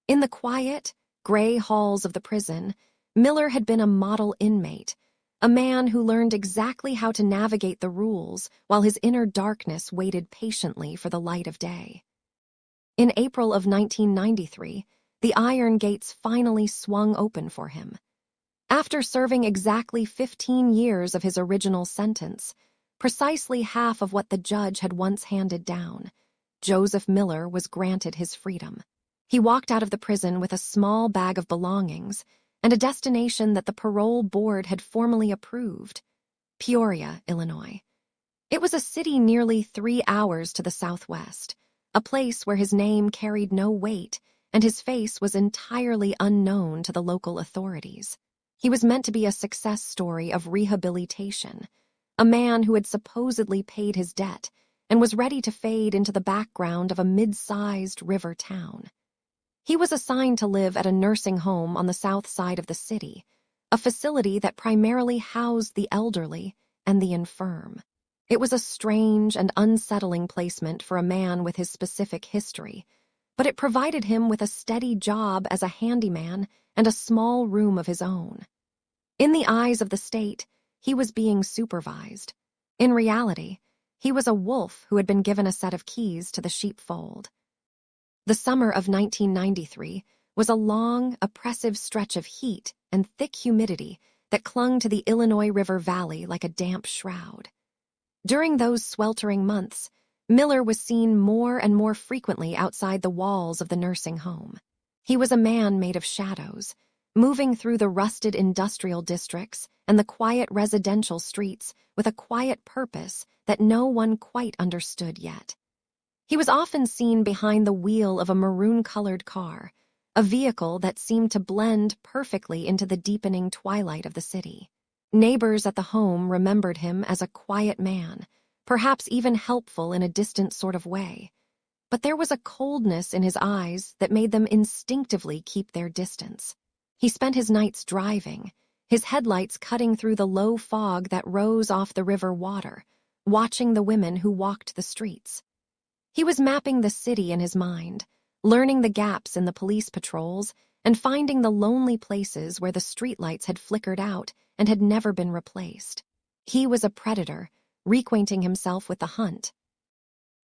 In the quiet, gray halls of the prison, Miller had been a model inmate, a man who learned exactly how to navigate the rules while his inner darkness waited patiently for the light of day. In April of 1993, the iron gates finally swung open for him. After serving exactly 15 years of his original sentence, precisely half of what the judge had once handed down, Joseph Miller was granted his freedom. He walked out of the prison with a small bag of belongings and a destination that the parole board had formally approved: Peoria, Illinois. It was a city nearly 3 hours to the southwest, a place where his name carried no weight and his face was entirely unknown to the local authorities. He was meant to be a success story of rehabilitation, a man who had supposedly paid his debt and was ready to fade into the background of a mid-sized river town. He was assigned to live at a nursing home on the south side of the city, a facility that primarily housed the elderly and the infirm. It was a strange and unsettling placement for a man with his specific history, but it provided him with a steady job as a handyman and a small room of his own. In the eyes of the state, he was being supervised. In reality, he was a wolf who had been given a set of keys to the sheepfold. The summer of 1993 was a long, oppressive stretch of heat and thick humidity that clung to the Illinois River Valley like a damp shroud. During those sweltering months, Miller was seen more and more frequently outside the walls of the nursing home. He was a man made of shadows, moving through the rusted industrial districts and the quiet residential streets with a quiet purpose that no one quite understood yet. He was often seen behind the wheel of a maroon-colored car, a vehicle that seemed to blend perfectly into the deepening twilight of the city. Neighbors at the home remembered him as a quiet man, perhaps even helpful in a distant sort of way. But there was a coldness in his eyes that made them instinctively keep their distance. He spent his nights driving, his headlights cutting through the low fog that rose off the river water, watching the women who walked the streets. He was mapping the city in his mind, learning the gaps in the police patrols, and finding the lonely places where the streetlights had flickered out and had never been replaced. He was a predator, reacquainting himself with the hunt.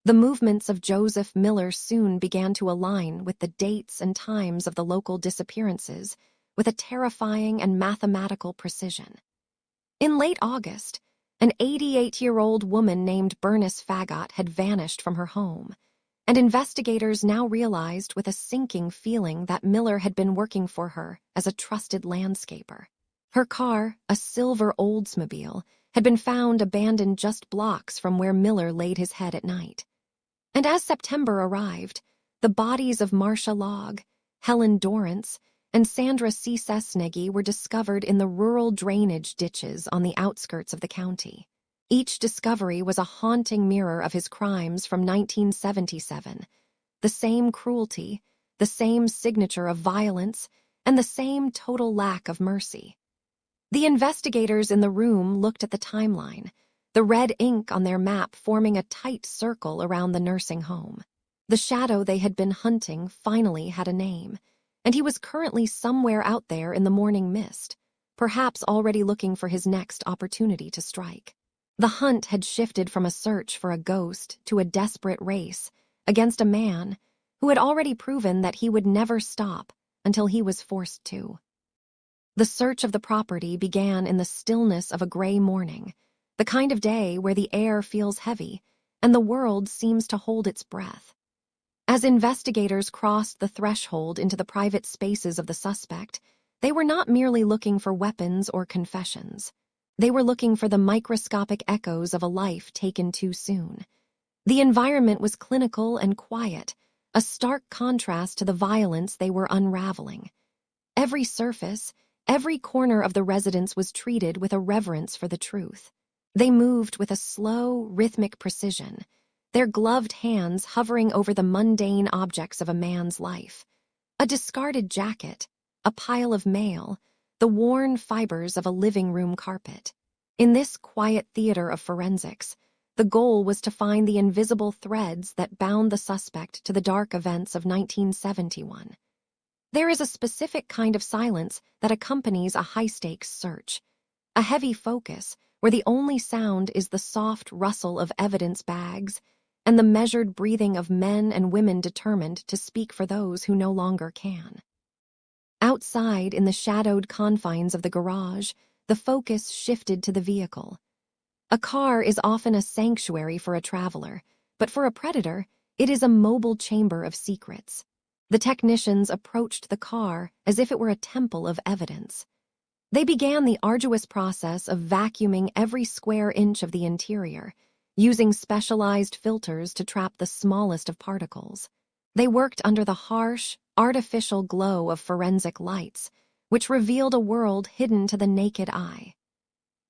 The movements of Joseph Miller soon began to align with the dates and times of the local disappearances with a terrifying and mathematical precision. In late August, an 88-year-old woman named Bernice Fagot had vanished from her home, and investigators now realized with a sinking feeling that Miller had been working for her as a trusted landscaper. Her car, a silver Oldsmobile, had been found abandoned just blocks from where Miller laid his head at night. And as September arrived, the bodies of Marcia Logg, Helen Dorrance, and Sandra C. Sesnegi were discovered in the rural drainage ditches on the outskirts of the county. Each discovery was a haunting mirror of his crimes from 1977, the same cruelty, the same signature of violence, and the same total lack of mercy. The investigators in the room looked at the timeline, the red ink on their map forming a tight circle around the nursing home. The shadow they had been hunting finally had a name, and he was currently somewhere out there in the morning mist, perhaps already looking for his next opportunity to strike. The hunt had shifted from a search for a ghost to a desperate race against a man who had already proven that he would never stop until he was forced to. The search of the property began in the stillness of a gray morning, the kind of day where the air feels heavy and the world seems to hold its breath. As investigators crossed the threshold into the private spaces of the suspect, They were not merely looking for weapons or confessions. They were looking for the microscopic echoes of a life taken too soon. The environment was clinical and quiet, a stark contrast to the violence they were unraveling. Every surface, every corner of the residence was treated with a reverence for the truth. They moved with a slow, rhythmic precision, their gloved hands hovering over the mundane objects of a man's life. A discarded jacket, a pile of mail, the worn fibers of a living room carpet. In this quiet theater of forensics, the goal was to find the invisible threads that bound the suspect to the dark events of 1971. There is a specific kind of silence that accompanies a high-stakes search, a heavy focus where the only sound is the soft rustle of evidence bags and the measured breathing of men and women determined to speak for those who no longer can. Outside, in the shadowed confines of the garage, the focus shifted to the vehicle. A car is often a sanctuary for a traveler, but for a predator, it is a mobile chamber of secrets. The technicians approached the car as if it were a temple of evidence. They began the arduous process of vacuuming every square inch of the interior, using specialized filters to trap the smallest of particles. They worked under the harsh, artificial glow of forensic lights, which revealed a world hidden to the naked eye.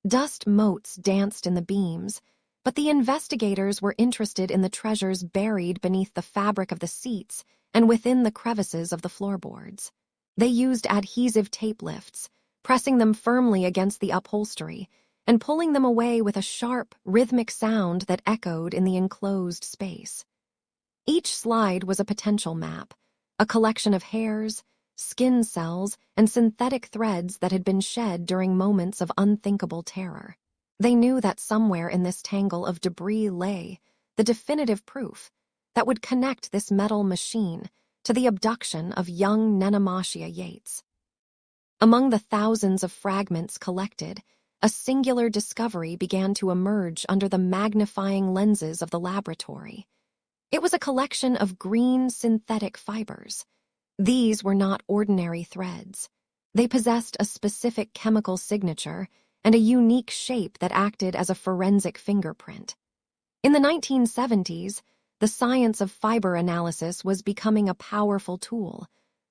Dust motes danced in the beams, but the investigators were interested in the treasures buried beneath the fabric of the seats and within the crevices of the floorboards. They used adhesive tape lifts, pressing them firmly against the upholstery and pulling them away with a sharp, rhythmic sound that echoed in the enclosed space. Each slide was a potential map, a collection of hairs, skin cells, and synthetic threads that had been shed during moments of unthinkable terror. They knew that somewhere in this tangle of debris lay the definitive proof that would connect this metal machine to the abduction of young Nenomoshia Yates. Among the thousands of fragments collected, a singular discovery began to emerge under the magnifying lenses of the laboratory. It was a collection of green synthetic fibers. These were not ordinary threads. They possessed a specific chemical signature and a unique shape that acted as a forensic fingerprint. In the 1970s, the science of fiber analysis was becoming a powerful tool,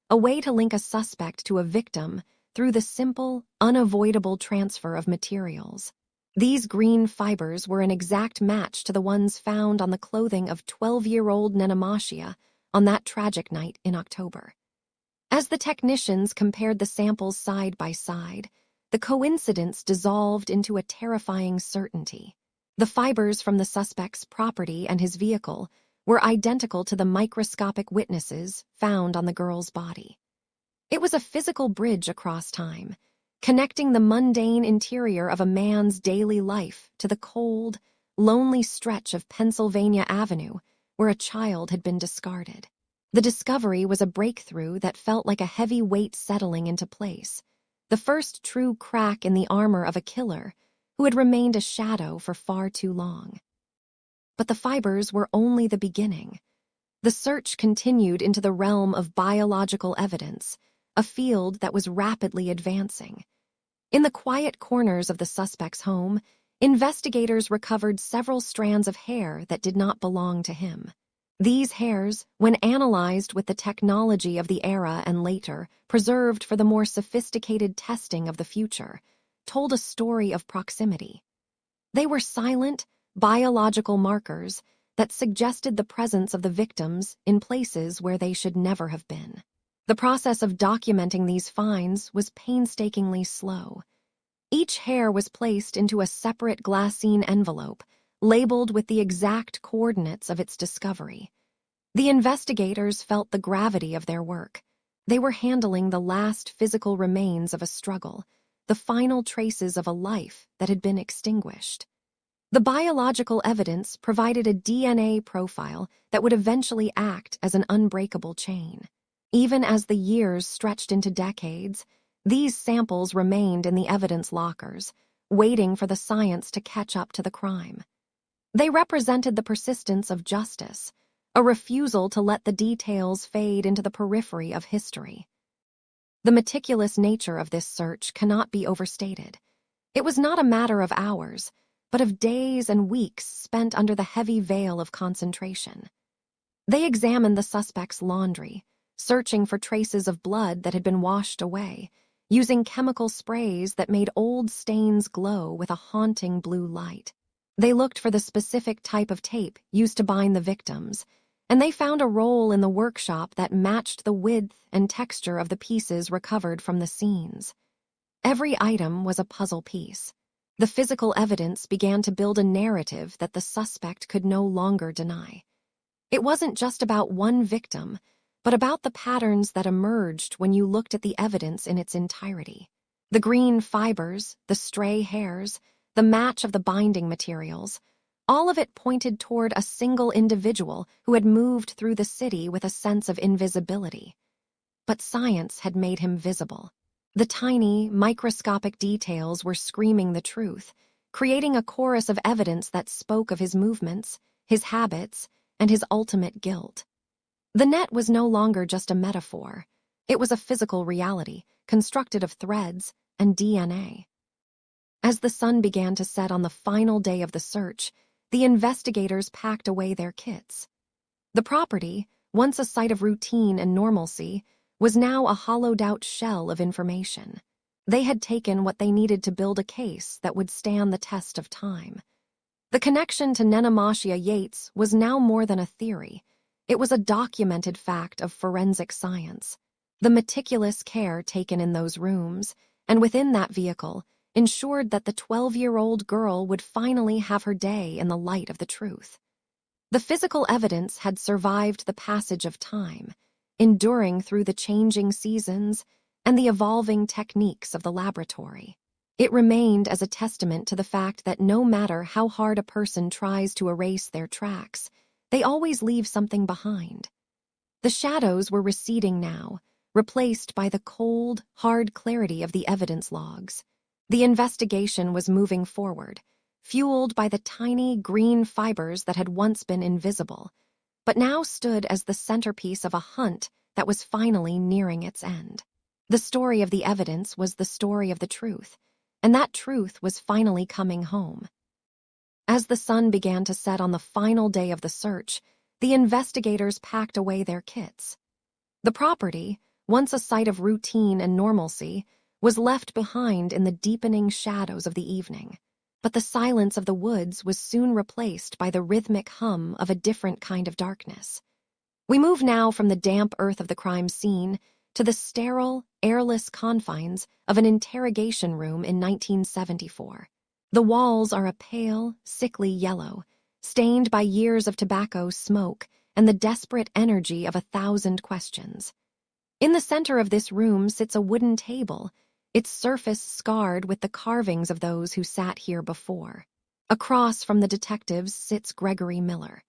a way to link a suspect to a victim through the simple, unavoidable transfer of materials. These green fibers were an exact match to the ones found on the clothing of 12-year-old Nenomoshia on that tragic night in October. As the technicians compared the samples side by side, the coincidence dissolved into a terrifying certainty. The fibers from the suspect's property and his vehicle were identical to the microscopic witnesses found on the girl's body. It was a physical bridge across time, connecting the mundane interior of a man's daily life to the cold, lonely stretch of Pennsylvania Avenue where a child had been discarded. The discovery was a breakthrough that felt like a heavy weight settling into place, the first true crack in the armor of a killer who had remained a shadow for far too long. But the fibers were only the beginning. The search continued into the realm of biological evidence, a field that was rapidly advancing. In the quiet corners of the suspect's home, investigators recovered several strands of hair that did not belong to him. These hairs, when analyzed with the technology of the era and later, preserved for the more sophisticated testing of the future, told a story of proximity. They were silent, biological markers that suggested the presence of the victims in places where they should never have been. The process of documenting these finds was painstakingly slow. Each hair was placed into a separate glassine envelope, labeled with the exact coordinates of its discovery. The investigators felt the gravity of their work. They were handling the last physical remains of a struggle, the final traces of a life that had been extinguished. The biological evidence provided a DNA profile that would eventually act as an unbreakable chain. Even as the years stretched into decades, these samples remained in the evidence lockers, waiting for the science to catch up to the crime. They represented the persistence of justice, a refusal to let the details fade into the periphery of history. The meticulous nature of this search cannot be overstated. It was not a matter of hours, but of days and weeks spent under the heavy veil of concentration. They examined the suspect's laundry, searching for traces of blood that had been washed away, using chemical sprays that made old stains glow with a haunting blue light. They looked for the specific type of tape used to bind the victims, and they found a roll in the workshop that matched the width and texture of the pieces recovered from the scenes. Every item was a puzzle piece. The physical evidence began to build a narrative that the suspect could no longer deny. It wasn't just about one victim, but about the patterns that emerged when you looked at the evidence in its entirety. The green fibers, the stray hairs, the match of the binding materials, all of it pointed toward a single individual who had moved through the city with a sense of invisibility. But science had made him visible. The tiny, microscopic details were screaming the truth, creating a chorus of evidence that spoke of his movements, his habits, and his ultimate guilt. The net was no longer just a metaphor. It was a physical reality, constructed of threads and DNA. As the sun began to set on the final day of the search, the investigators packed away their kits. The property, once a site of routine and normalcy, was now a hollowed-out shell of information. They had taken what they needed to build a case that would stand the test of time. The connection to Nenomoshia Yates was now more than a theory. It was a documented fact of forensic science. The meticulous care taken in those rooms, and within that vehicle, ensured that the 12-year-old girl would finally have her day in the light of the truth. The physical evidence had survived the passage of time, enduring through the changing seasons and the evolving techniques of the laboratory. It remained as a testament to the fact that no matter how hard a person tries to erase their tracks, they always leave something behind. The shadows were receding now, replaced by the cold, hard clarity of the evidence logs. The investigation was moving forward, fueled by the tiny green fibers that had once been invisible, but now stood as the centerpiece of a hunt that was finally nearing its end. The story of the evidence was the story of the truth, and that truth was finally coming home. As the sun began to set on the final day of the search, the investigators packed away their kits. The property, once a site of routine and normalcy, was left behind in the deepening shadows of the evening. But the silence of the woods was soon replaced by the rhythmic hum of a different kind of darkness. We move now from the damp earth of the crime scene to the sterile, airless confines of an interrogation room in 1974. The walls are a pale, sickly yellow, stained by years of tobacco smoke and the desperate energy of 1,000 questions. In the center of this room sits a wooden table, its surface scarred with the carvings of those who sat here before. Across from the detectives sits Gregory Miller.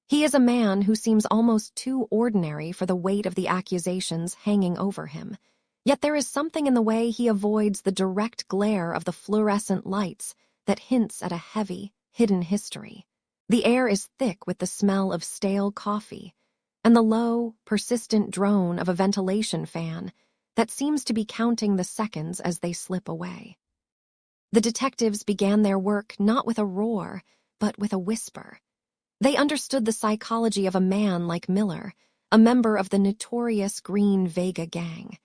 He is a man who seems almost too ordinary for the weight of the accusations hanging over him, yet there is something in the way he avoids the direct glare of the fluorescent lights that hints at a heavy, hidden history. The air is thick with the smell of stale coffee, and the low, persistent drone of a ventilation fan that seems to be counting the seconds as they slip away. The detectives began their work not with a roar, but with a whisper. They understood the psychology of a man like Miller, a member of the notorious Green Vega gang.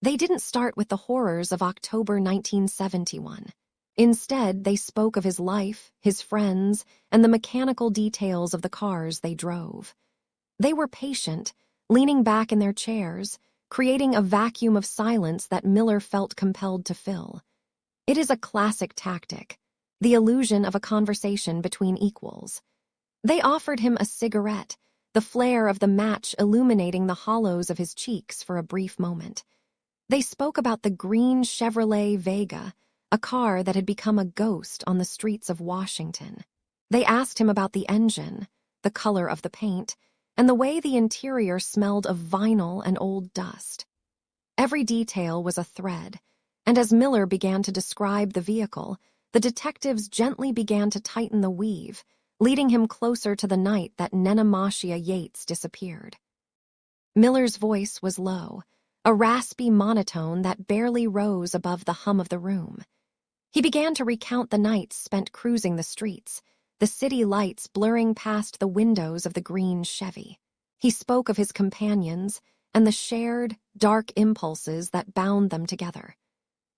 They didn't start with the horrors of October 1971. Instead, they spoke of his life, his friends, and the mechanical details of the cars they drove. They were patient, leaning back in their chairs, creating a vacuum of silence that Miller felt compelled to fill. It is a classic tactic, the illusion of a conversation between equals. They offered him a cigarette, the flare of the match illuminating the hollows of his cheeks for a brief moment. They spoke about the green Chevrolet Vega, a car that had become a ghost on the streets of Washington. They asked him about the engine, the color of the paint, and the way the interior smelled of vinyl and old dust. Every detail was a thread, and as Miller began to describe the vehicle, the detectives gently began to tighten the weave, leading him closer to the night that Nenomoshia Yates disappeared. Miller's voice was low, a raspy monotone that barely rose above the hum of the room. He began to recount the nights spent cruising the streets, the city lights blurring past the windows of the green Chevy. He spoke of his companions and the shared, dark impulses that bound them together.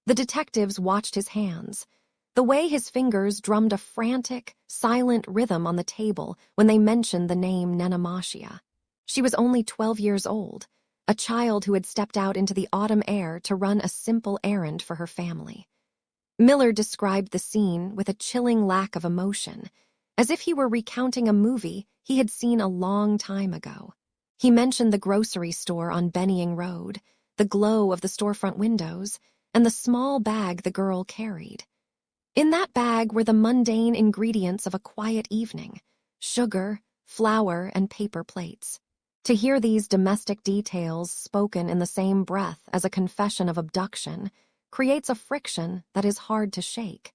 The detectives watched his hands, the way his fingers drummed a frantic, silent rhythm on the table when they mentioned the name Nenomoshia. She was only 12 years old, a child who had stepped out into the autumn air to run a simple errand for her family. Miller described the scene with a chilling lack of emotion, as if he were recounting a movie he had seen a long time ago. He mentioned the grocery store on Bennying Road, the glow of the storefront windows, and the small bag the girl carried. In that bag were the mundane ingredients of a quiet evening: sugar, flour, and paper plates. To hear these domestic details spoken in the same breath as a confession of abduction creates a friction that is hard to shake.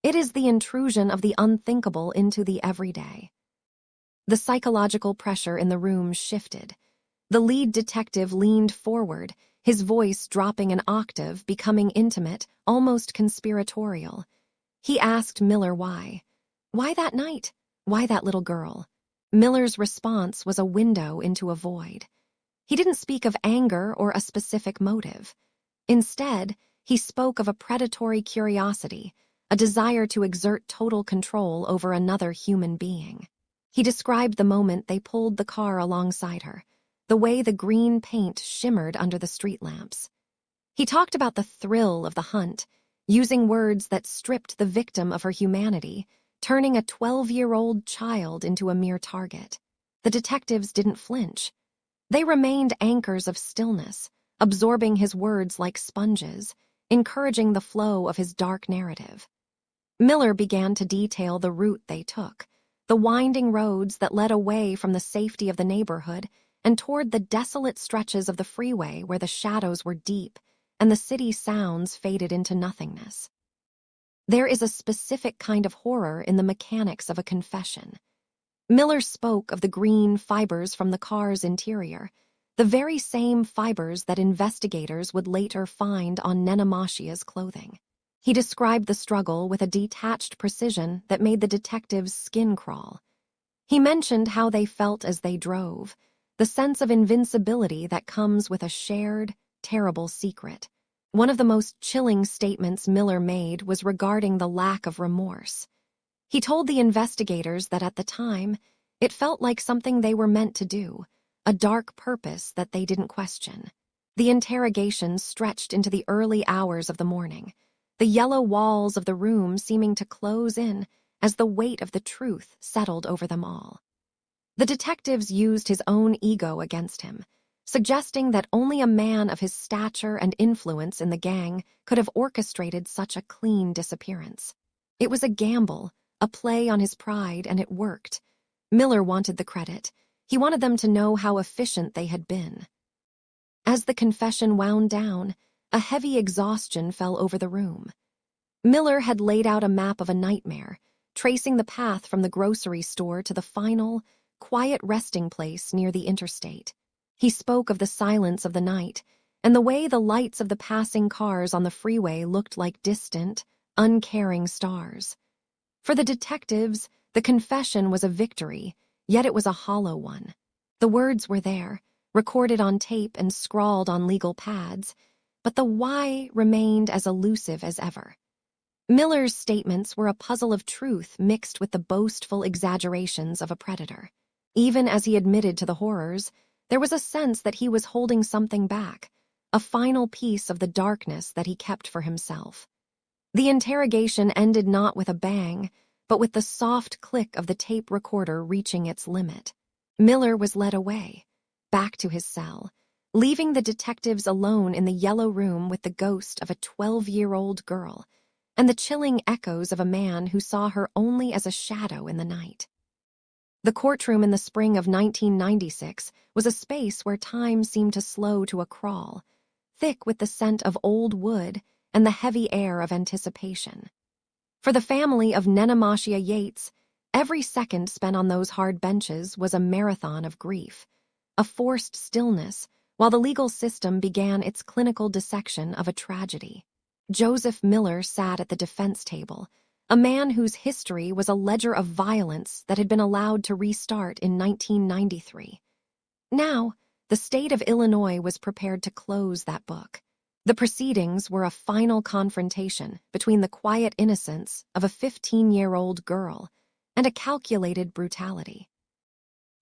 It is the intrusion of the unthinkable into the everyday. The psychological pressure in the room shifted. The lead detective leaned forward, his voice dropping an octave, becoming intimate, almost conspiratorial. He asked Miller why. Why that night? Why that little girl? Miller's response was a window into a void. He didn't speak of anger or a specific motive. Instead, he spoke of a predatory curiosity, a desire to exert total control over another human being. He described the moment they pulled the car alongside her, the way the green paint shimmered under the street lamps. He talked about the thrill of the hunt, using words that stripped the victim of her humanity, turning a 12-year-old child into a mere target. The detectives didn't flinch. They remained anchors of stillness, absorbing his words like sponges, encouraging the flow of his dark narrative. Miller began to detail the route they took, the winding roads that led away from the safety of the neighborhood and toward the desolate stretches of the freeway where the shadows were deep and the city sounds faded into nothingness. There is a specific kind of horror in the mechanics of a confession. Miller spoke of the green fibers from the car's interior, the very same fibers that investigators would later find on Nenomoshia's clothing. He described the struggle with a detached precision that made the detectives' skin crawl. He mentioned how they felt as they drove, the sense of invincibility that comes with a shared, terrible secret. One of the most chilling statements Miller made was regarding the lack of remorse. He told the investigators that at the time, it felt like something they were meant to do, a dark purpose that they didn't question. The interrogation stretched into the early hours of the morning, the yellow walls of the room seeming to close in as the weight of the truth settled over them all. The detectives used his own ego against him, suggesting that only a man of his stature and influence in the gang could have orchestrated such a clean disappearance. It was a gamble, a play on his pride, and it worked. Miller wanted the credit. He wanted them to know how efficient they had been. As the confession wound down, a heavy exhaustion fell over the room. Miller had laid out a map of a nightmare, tracing the path from the grocery store to the final, quiet resting place near the interstate. He spoke of the silence of the night and the way the lights of the passing cars on the freeway looked like distant, uncaring stars. For the detectives, the confession was a victory, yet it was a hollow one. The words were there, recorded on tape and scrawled on legal pads, but the why remained as elusive as ever. Miller's statements were a puzzle of truth mixed with the boastful exaggerations of a predator. Even as he admitted to the horrors, there was a sense that he was holding something back, a final piece of the darkness that he kept for himself. The interrogation ended not with a bang, but with the soft click of the tape recorder reaching its limit. Miller was led away, back to his cell, leaving the detectives alone in the yellow room with the ghost of a 12-year-old girl and the chilling echoes of a man who saw her only as a shadow in the night. The courtroom in the spring of 1996 was a space where time seemed to slow to a crawl, thick with the scent of old wood and the heavy air of anticipation. For the family of Nenomoshia Yates, every second spent on those hard benches was a marathon of grief, a forced stillness while the legal system began its clinical dissection of a tragedy. Joseph Miller sat at the defense table, a man whose history was a ledger of violence that had been allowed to restart in 1993. Now, the state of Illinois was prepared to close that book. The proceedings were a final confrontation between the quiet innocence of a 15-year-old girl and a calculated brutality.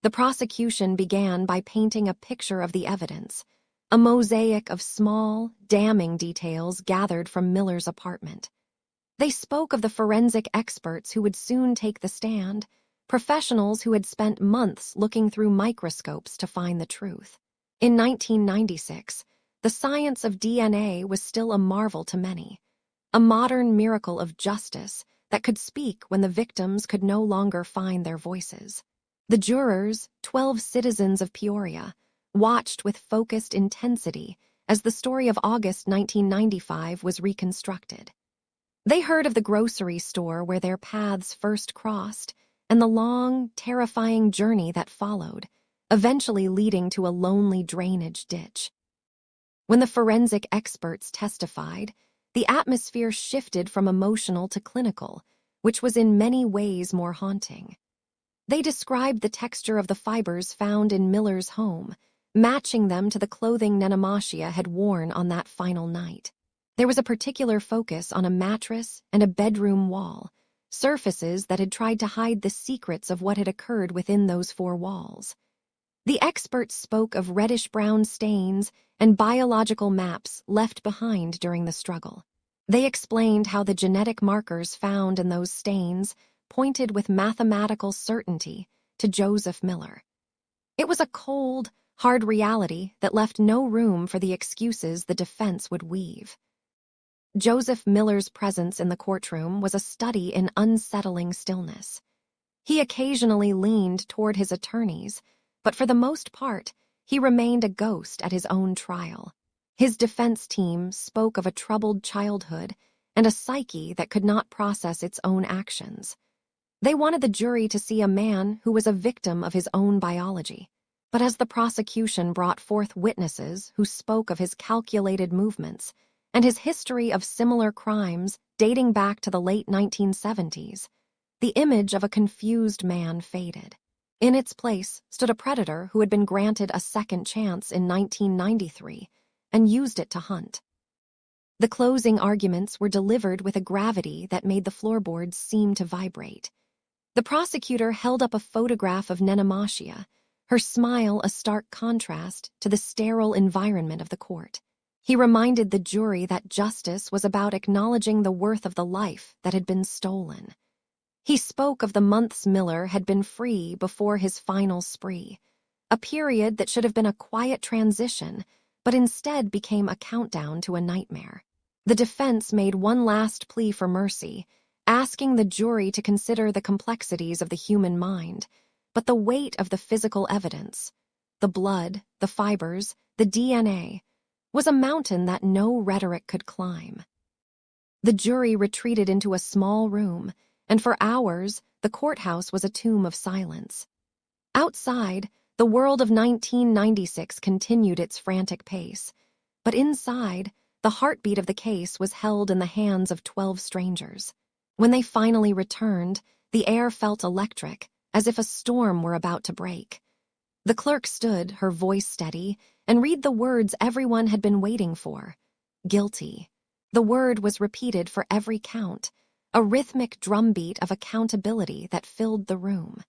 The prosecution began by painting a picture of the evidence, a mosaic of small, damning details gathered from Miller's apartment. They spoke of the forensic experts who would soon take the stand, professionals who had spent months looking through microscopes to find the truth. In 1996, the science of DNA was still a marvel to many, a modern miracle of justice that could speak when the victims could no longer find their voices. The jurors, 12 citizens of Peoria, watched with focused intensity as the story of August 1995 was reconstructed. They heard of the grocery store where their paths first crossed and the long, terrifying journey that followed, eventually leading to a lonely drainage ditch. When the forensic experts testified, the atmosphere shifted from emotional to clinical, which was in many ways more haunting. They described the texture of the fibers found in Miller's home, matching them to the clothing Nenomoshia had worn on that final night. There was a particular focus on a mattress and a bedroom wall, surfaces that had tried to hide the secrets of what had occurred within those four walls. The experts spoke of reddish-brown stains and biological maps left behind during the struggle. They explained how the genetic markers found in those stains pointed with mathematical certainty to Joseph Miller. It was a cold, hard reality that left no room for the excuses the defense would weave. Joseph Miller's presence in the courtroom was a study in unsettling stillness. He occasionally leaned toward his attorneys, but for the most part, he remained a ghost at his own trial. His defense team spoke of a troubled childhood and a psyche that could not process its own actions. They wanted the jury to see a man who was a victim of his own biology. But as the prosecution brought forth witnesses who spoke of his calculated movements and his history of similar crimes dating back to the late 1970s, the image of a confused man faded. In its place stood a predator who had been granted a second chance in 1993 and used it to hunt. The closing arguments were delivered with a gravity that made the floorboards seem to vibrate. The prosecutor held up a photograph of Nenomoshia, her smile a stark contrast to the sterile environment of the court. He reminded the jury that justice was about acknowledging the worth of the life that had been stolen. He spoke of the months Miller had been free before his final spree, a period that should have been a quiet transition, but instead became a countdown to a nightmare. The defense made one last plea for mercy, asking the jury to consider the complexities of the human mind, but the weight of the physical evidence, the blood, the fibers, the DNA, was a mountain that no rhetoric could climb. The jury retreated into a small room, and for hours the courthouse was a tomb of silence. Outside, the world of 1996 continued its frantic pace, but inside, the heartbeat of the case was held in the hands of 12 strangers. When they finally returned, the air felt electric, as if a storm were about to break. The clerk stood, her voice steady, and read the words everyone had been waiting for. Guilty. The word was repeated for every count, a rhythmic drumbeat of accountability that filled the room.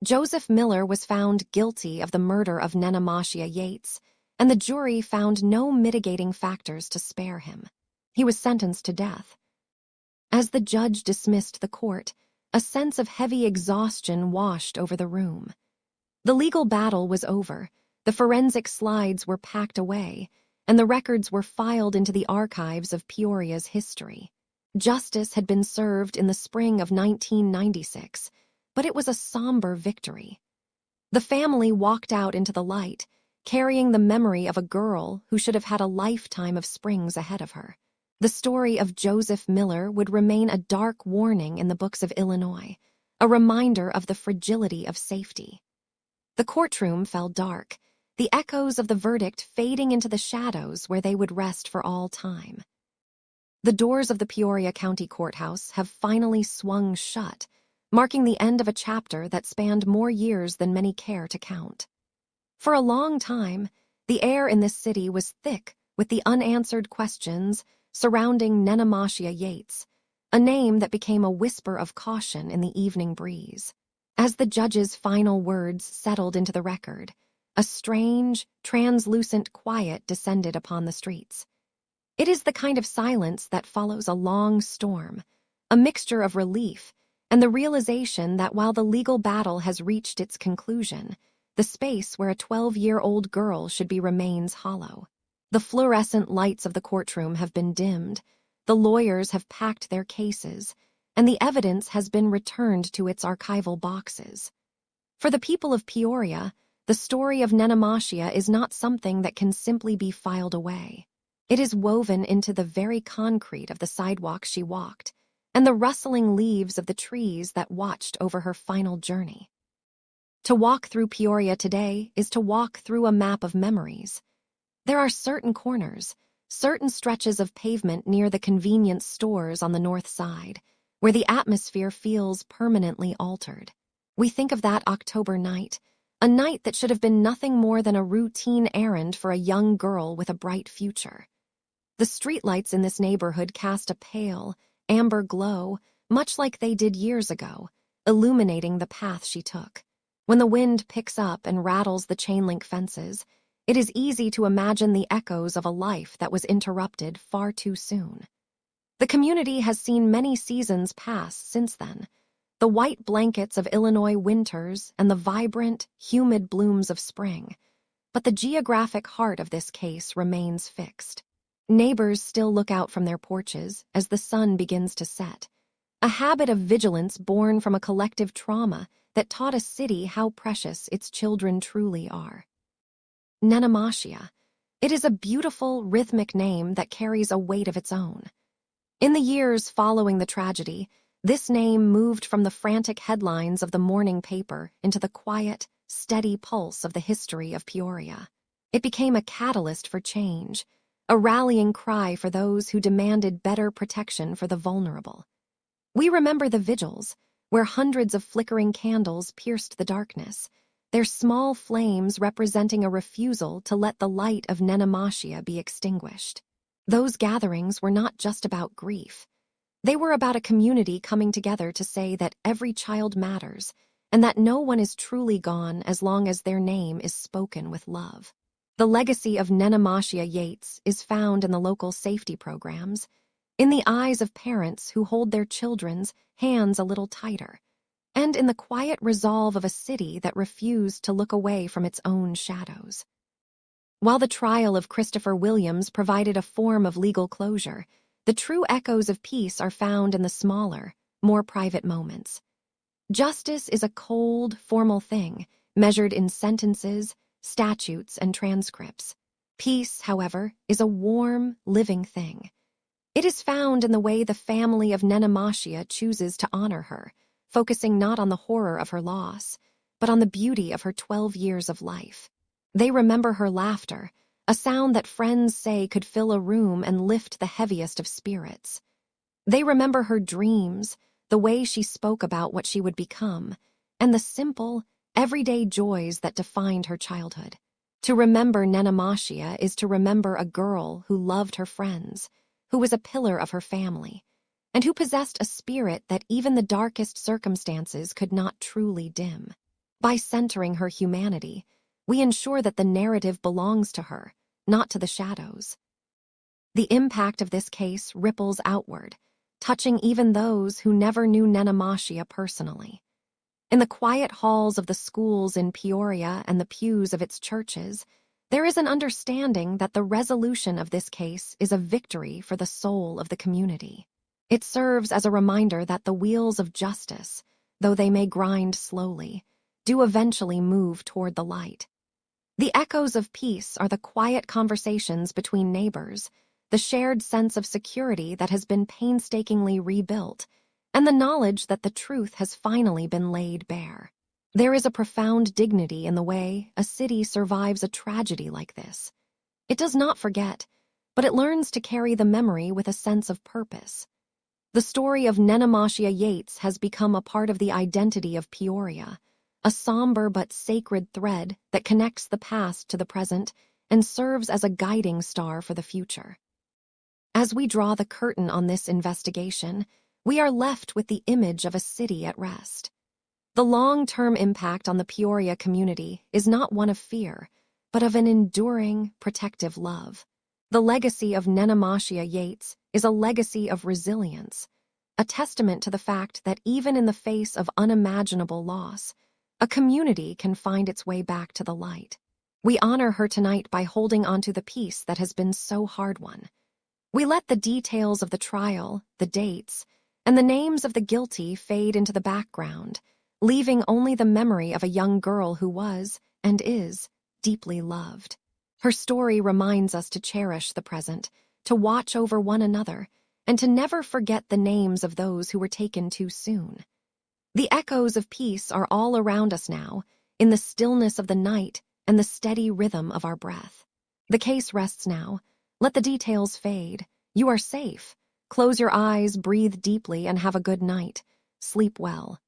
Joseph Miller was found guilty of the murder of Nenomoshia Yates, and the jury found no mitigating factors to spare him. He was sentenced to death. As the judge dismissed the court, a sense of heavy exhaustion washed over the room. The legal battle was over, the forensic slides were packed away, and the records were filed into the archives of Peoria's history. Justice had been served in the spring of 1996, but it was a somber victory. The family walked out into the light, carrying the memory of a girl who should have had a lifetime of springs ahead of her. The story of Joseph Miller would remain a dark warning in the books of Illinois, a reminder of the fragility of safety. The courtroom fell dark, the echoes of the verdict fading into the shadows where they would rest for all time. The doors of the Peoria County Courthouse have finally swung shut, marking the end of a chapter that spanned more years than many care to count. For a long time, the air in this city was thick with the unanswered questions surrounding Nenomoshia Yates, a name that became a whisper of caution in the evening breeze. As the judge's final words settled into the record, a strange, translucent quiet descended upon the streets. It is the kind of silence that follows a long storm, a mixture of relief and the realization that while the legal battle has reached its conclusion, the space where a 12-year-old girl should be remains hollow. The fluorescent lights of the courtroom have been dimmed, the lawyers have packed their cases, and the evidence has been returned to its archival boxes. For the people of Peoria, the story of Nenomoshia is not something that can simply be filed away. It is woven into the very concrete of the sidewalk she walked, and the rustling leaves of the trees that watched over her final journey. To walk through Peoria today is to walk through a map of memories. There are certain corners, certain stretches of pavement near the convenience stores on the north side, where the atmosphere feels permanently altered. We think of that October night, a night that should have been nothing more than a routine errand for a young girl with a bright future. The streetlights in this neighborhood cast a pale, amber glow, much like they did years ago, illuminating the path she took. When the wind picks up and rattles the chain-link fences, it is easy to imagine the echoes of a life that was interrupted far too soon. The community has seen many seasons pass since then, the white blankets of Illinois winters and the vibrant, humid blooms of spring, but the geographic heart of this case remains fixed. Neighbors still look out from their porches as the sun begins to set, a habit of vigilance born from a collective trauma that taught a city how precious its children truly are. Nenomoshia. It is a beautiful, rhythmic name that carries a weight of its own. In the years following the tragedy, this name moved from the frantic headlines of the morning paper into the quiet, steady pulse of the history of Peoria. It became a catalyst for change, a rallying cry for those who demanded better protection for the vulnerable. We remember the vigils, where hundreds of flickering candles pierced the darkness, their small flames representing a refusal to let the light of Nenomoshia be extinguished. Those gatherings were not just about grief. They were about a community coming together to say that every child matters and that no one is truly gone as long as their name is spoken with love. The legacy of Nenomoshia Yates is found in the local safety programs, in the eyes of parents who hold their children's hands a little tighter, and in the quiet resolve of a city that refused to look away from its own shadows. While the trial of Christopher Williams provided a form of legal closure, the true echoes of peace are found in the smaller, more private moments. Justice is a cold, formal thing, measured in sentences, statutes, and transcripts. Peace, however, is a warm, living thing. It is found in the way the family of Nenomoshia chooses to honor her, focusing not on the horror of her loss, but on the beauty of her 12 years of life. They remember her laughter, a sound that friends say could fill a room and lift the heaviest of spirits. They remember her dreams, the way she spoke about what she would become, and the simple, everyday joys that defined her childhood. To remember Nenomoshia is to remember a girl who loved her friends, who was a pillar of her family, and who possessed a spirit that even the darkest circumstances could not truly dim. By centering her humanity, we ensure that the narrative belongs to her, not to the shadows. The impact of this case ripples outward, touching even those who never knew Nenomoshia personally. In the quiet halls of the schools in Peoria and the pews of its churches, there is an understanding that the resolution of this case is a victory for the soul of the community. It serves as a reminder that the wheels of justice, though they may grind slowly, do eventually move toward the light. The echoes of peace are the quiet conversations between neighbors, the shared sense of security that has been painstakingly rebuilt, and the knowledge that the truth has finally been laid bare. There is a profound dignity in the way a city survives a tragedy like this. It does not forget, but it learns to carry the memory with a sense of purpose. The story of Nenomoshia Yates has become a part of the identity of Peoria, a somber but sacred thread that connects the past to the present and serves as a guiding star for the future. As we draw the curtain on this investigation, we are left with the image of a city at rest. The long-term impact on the Peoria community is not one of fear, but of an enduring, protective love. The legacy of Nenomoshia Yates is a legacy of resilience, a testament to the fact that even in the face of unimaginable loss, a community can find its way back to the light. We honor her tonight by holding onto the peace that has been so hard-won. We let the details of the trial, the dates, and the names of the guilty fade into the background, leaving only the memory of a young girl who was, and is, deeply loved. Her story reminds us to cherish the present, to watch over one another, and to never forget the names of those who were taken too soon. The echoes of peace are all around us now, in the stillness of the night and the steady rhythm of our breath. The case rests now. Let the details fade. You are safe. Close your eyes, breathe deeply, and have a good night. Sleep well.